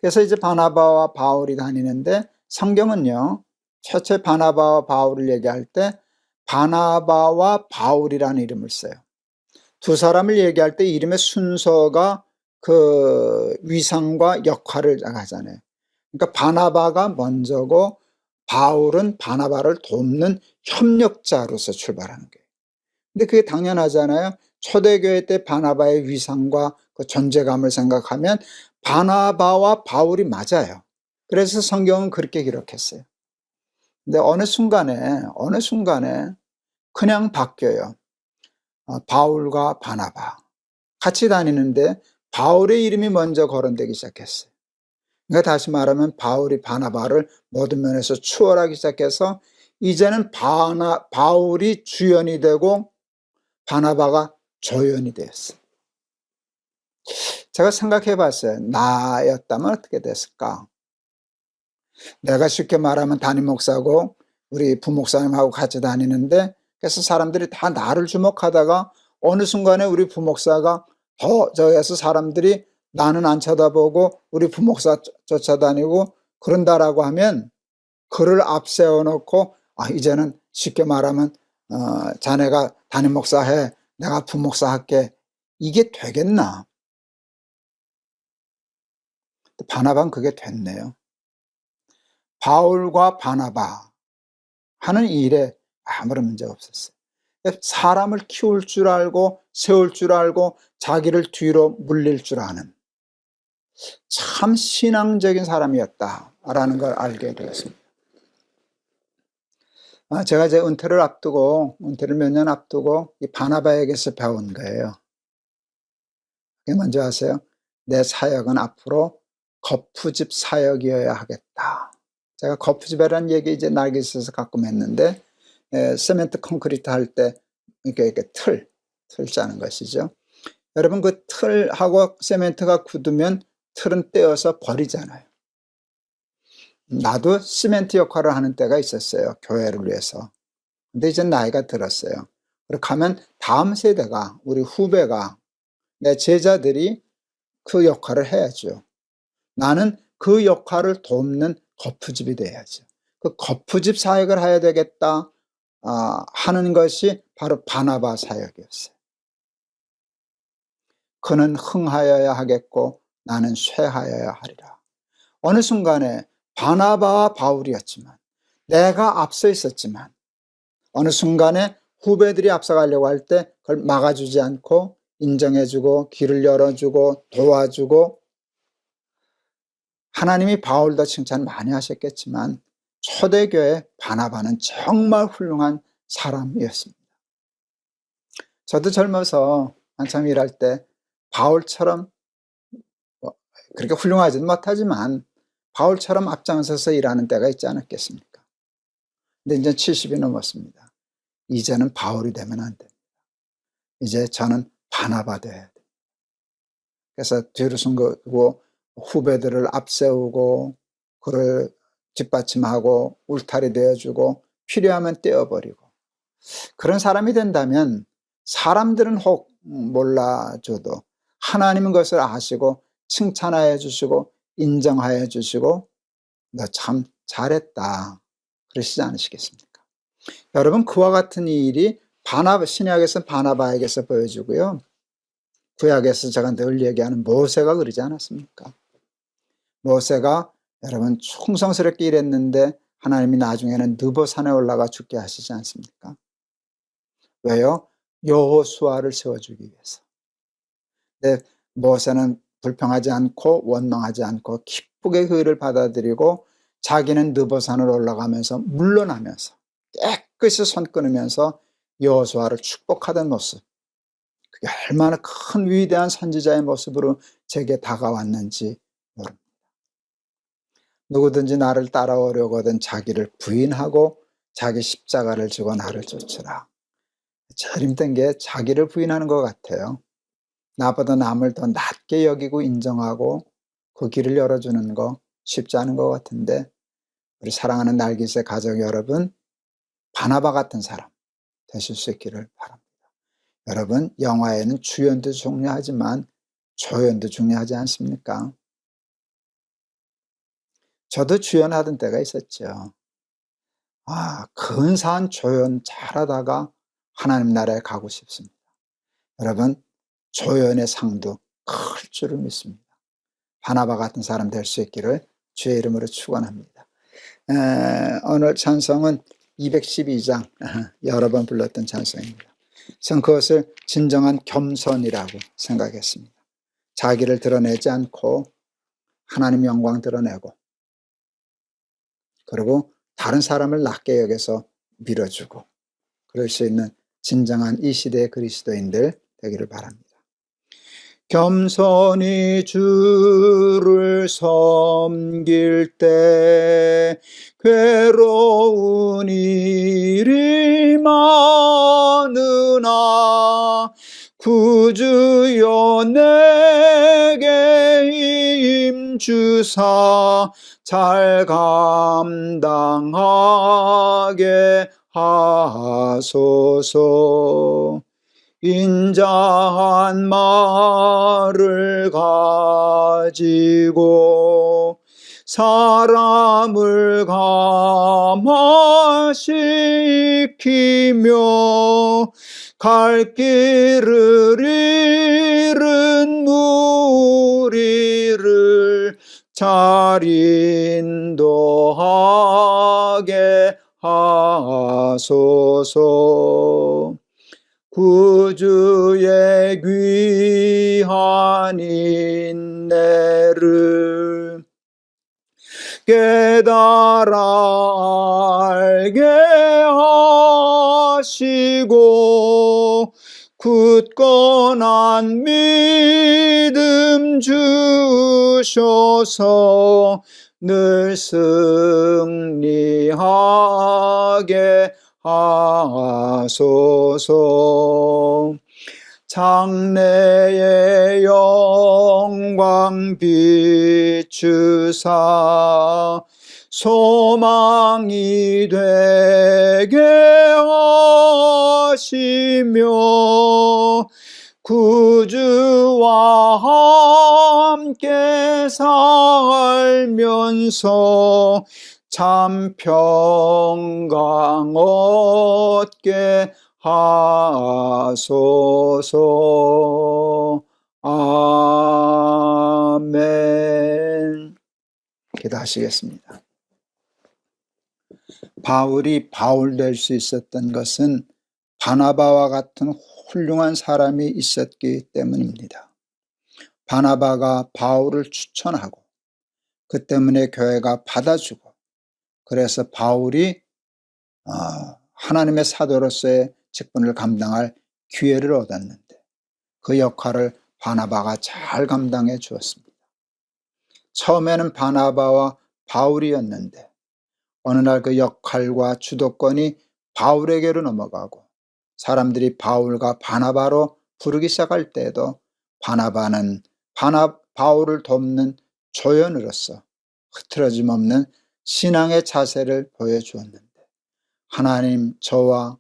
Speaker 2: 그래서 이제 바나바와 바울이 다니는데 성경은요, 최초에 바나바와 바울을 얘기할 때 바나바와 바울이라는 이름을 써요. 두 사람을 얘기할 때 이름의 순서가 그 위상과 역할을 하잖아요. 그러니까 바나바가 먼저고 바울은 바나바를 돕는 협력자로서 출발하는 거예요. 근데 그게 당연하잖아요. 초대교회 때 바나바의 위상과 그 존재감을 생각하면 바나바와 바울이 맞아요. 그래서 성경은 그렇게 기록했어요. 근데 어느 순간에 그냥 바뀌어요. 바울과 바나바 같이 다니는데 바울의 이름이 먼저 거론되기 시작했어요. 그러니까 다시 말하면 바울이 바나바를 모든 면에서 추월하기 시작해서 이제는 바울이 주연이 되고 바나바가 조연이 되었어요. 제가 생각해 봤어요. 나였다면 어떻게 됐을까? 내가 쉽게 말하면 담임 목사고 우리 부목사님하고 같이 다니는데 그래서 사람들이 다 나를 주목하다가 어느 순간에 우리 부목사가 저에서 사람들이 나는 안 쳐다보고 우리 부목사 쫓아다니고 그런다라고 하면 그를 앞세워 놓고 이제는 쉽게 말하면 자네가 담임 목사 해, 내가 부목사 할게. 이게 되겠나? 바나바는 그게 됐네요. 바울과 바나바 하는 일에 아무런 문제가 없었어요. 사람을 키울 줄 알고 세울 줄 알고 자기를 뒤로 물릴 줄 아는 참 신앙적인 사람이었다라는 걸 알게 되었습니다. 제가 이제 은퇴를 몇 년 앞두고 이 바나바에게서 배운 거예요. 그게 뭔지 아세요? 내 사역은 앞으로 거푸집 사역이어야 하겠다. 제가 거푸집이라는 얘기 이제 날개 있어서 가끔 했는데, 세멘트 콘크리트 할 때 이렇게 틀 짜는 것이죠. 여러분, 그 틀하고 세멘트가 굳으면 틀은 떼어서 버리잖아요. 나도 시멘트 역할을 하는 때가 있었어요. 교회를 위해서. 근데 이제 나이가 들었어요. 그렇게 하면 다음 세대가, 우리 후배가, 내 제자들이 그 역할을 해야죠. 나는 그 역할을 돕는 거푸집이 돼야죠. 그 거푸집 사역을 해야 되겠다 하는 것이 바로 바나바 사역이었어요. 그는 흥하여야 하겠고 나는 쇠하여야 하리라. 어느 순간에 바나바와 바울이었지만, 내가 앞서 있었지만, 어느 순간에 후배들이 앞서가려고 할 때 그걸 막아주지 않고 인정해주고 길을 열어주고 도와주고, 하나님이 바울도 칭찬 많이 하셨겠지만 초대교회 바나바는 정말 훌륭한 사람이었습니다. 저도 젊어서 한참 일할 때 바울처럼 그렇게 훌륭하지는 못하지만 바울처럼 앞장서서 일하는 때가 있지 않았겠습니까? 근데 이제 70이 넘었습니다. 이제는 바울이 되면 안 됩니다. 이제 저는 바나바 돼야 돼요. 그래서 뒤로 숨고 후배들을 앞세우고 그를 뒷받침하고 울타리 되어주고 필요하면 떼어버리고, 그런 사람이 된다면 사람들은 혹 몰라줘도 하나님은 것을 아시고 칭찬하여 주시고 인정하여 주시고 너 참 잘했다 그러시지 않으시겠습니까? 여러분, 그와 같은 일이 신약에서 바나바에게서 보여주고요, 구약에서 제가 늘 얘기하는 모세가 그러지 않았습니까? 모세가 여러분 충성스럽게 일했는데 하나님이 나중에는 느보산에 올라가 죽게 하시지 않습니까? 왜요? 여호수아를 세워주기 위해서. 근데 모세는 불평하지 않고 원망하지 않고 기쁘게 그 일을 받아들이고 자기는 느보산을 올라가면서 물러나면서 깨끗이 손 끊으면서 여호수아를 축복하던 모습, 그게 얼마나 큰 위대한 선지자의 모습으로 제게 다가왔는지 모릅니다. 누구든지 나를 따라오려거든 자기를 부인하고 자기 십자가를 지고 나를 쫓으라. 제일 힘든 게 자기를 부인하는 것 같아요. 나보다 남을 더 낮게 여기고 인정하고 그 길을 열어주는 거 쉽지 않은 것 같은데, 우리 사랑하는 날기세 가족 여러분, 바나바 같은 사람 되실 수 있기를 바랍니다. 여러분, 영화에는 주연도 중요하지만 조연도 중요하지 않습니까? 저도 주연하던 때가 있었죠. 근사한 조연 잘하다가 하나님 나라에 가고 싶습니다. 여러분, 조연의 상도 클 줄을 믿습니다. 바나바 같은 사람 될 수 있기를 주의 이름으로 축원합니다. 오늘 찬송은 212장 여러 번 불렀던 찬송입니다. 전 그것을 진정한 겸손이라고 생각했습니다. 자기를 드러내지 않고 하나님 영광 드러내고, 그리고 다른 사람을 낮게 여겨서 밀어주고, 그럴 수 있는 진정한 이 시대의 그리스도인들 되기를 바랍니다. 겸손히 주를 섬길 때 괴로운 일이 많으나 구주여 내게 힘주사 잘 감당하게 하소서. 인자한 말을 가지고 사람을 감화시키며 갈 길을 잃은 무리를 잘 인도하게 하소서. 구주의 귀한 인내를 깨달아 알게 하시고 굳건한 믿음 주셔서 늘 승리하게 하소서. 장래의 영광 비추사 소망이 되게 하시며 구주와 함께 살면서 참 평강 얻게 하소서. 아멘. 기도하시겠습니다. 바울이 바울 될 수 있었던 것은 바나바와 같은 훌륭한 사람이 있었기 때문입니다. 바나바가 바울을 추천하고 그 때문에 교회가 받아주고 그래서 바울이 하나님의 사도로서의 직분을 감당할 기회를 얻었는데 그 역할을 바나바가 잘 감당해 주었습니다. 처음에는 바나바와 바울이었는데 어느 날 그 역할과 주도권이 바울에게로 넘어가고 사람들이 바울과 바나바로 부르기 시작할 때에도 바나바는 바울을 돕는 조연으로서 흐트러짐 없는 신앙의 자세를 보여주었는데 하나님, 저와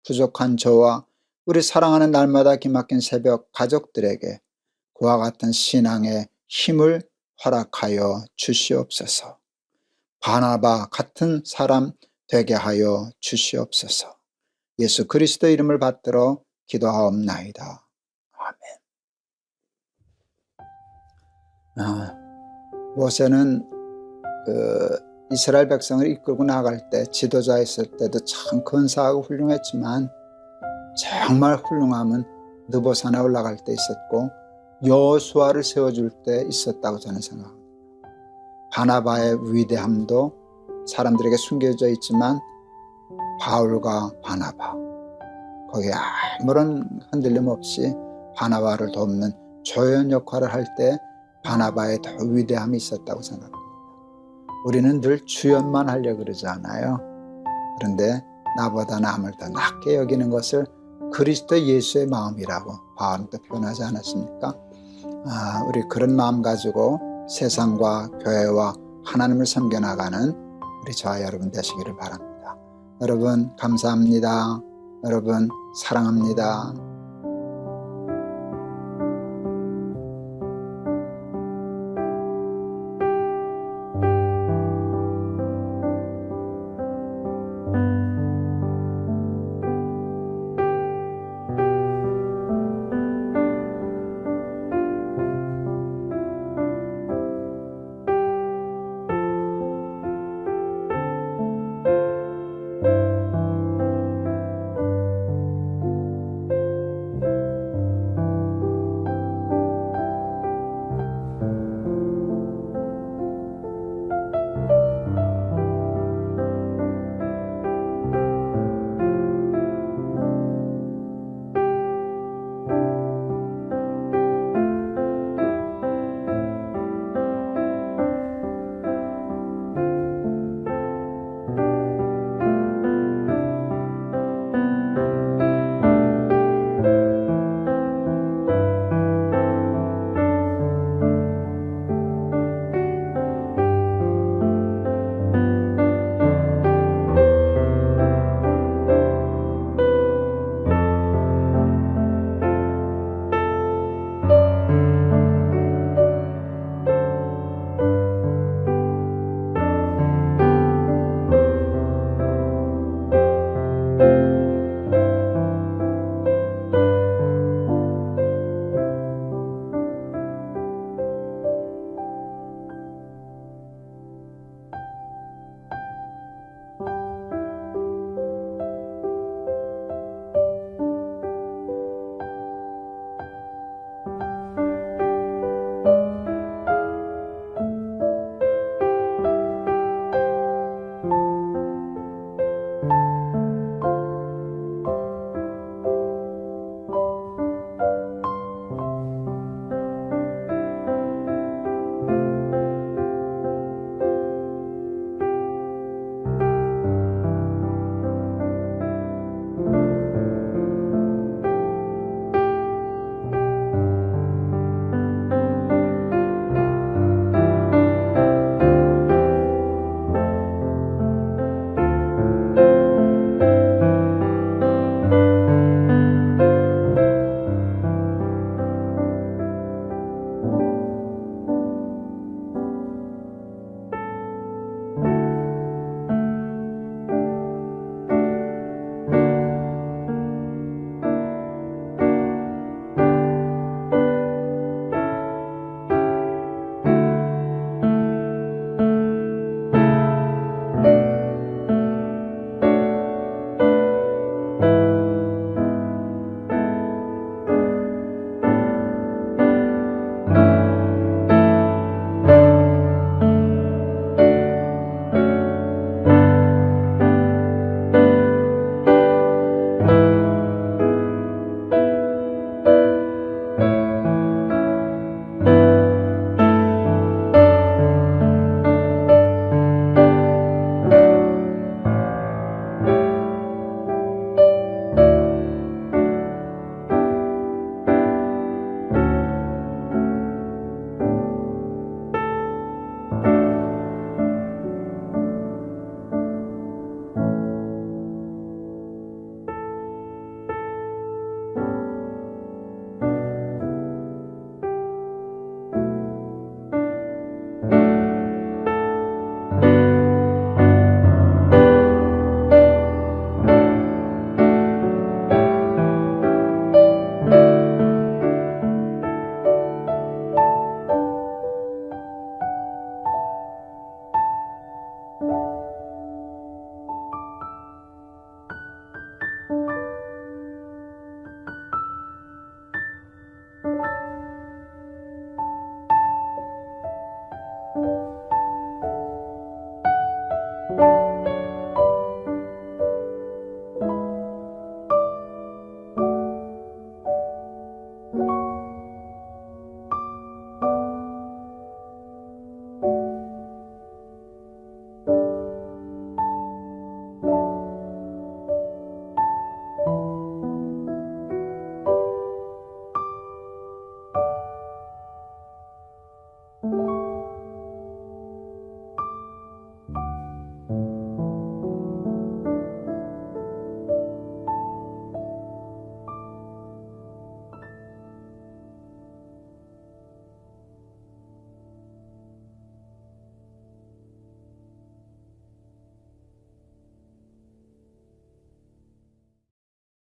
Speaker 2: 부족한 저와 우리 사랑하는 날마다 기막힌 새벽 가족들에게 그와 같은 신앙의 힘을 허락하여 주시옵소서. 바나바 같은 사람 되게 하여 주시옵소서. 예수 그리스도 이름을 받들어 기도하옵나이다. 아멘. 모세는 이스라엘 백성을 이끌고 나갈 때 지도자 있을 때도 참 근사하고 훌륭했지만 정말 훌륭함은 느보산에 올라갈 때 있었고 여호수아를 세워줄 때 있었다고 저는 생각합니다. 바나바의 위대함도 사람들에게 숨겨져 있지만 바울과 바나바 거기에 아무런 흔들림 없이 바나바를 돕는 조연 역할을 할 때 바나바의 더 위대함이 있었다고 생각합니다. 우리는 늘 주연만 하려고 그러지 않아요. 그런데 나보다 남을 더 낮게 여기는 것을 그리스도 예수의 마음이라고 바울은 또 표현하지 않았습니까? 우리 그런 마음 가지고 세상과 교회와 하나님을 섬겨나가는 우리 저와 여러분 되시기를 바랍니다. 여러분 감사합니다. 여러분 사랑합니다.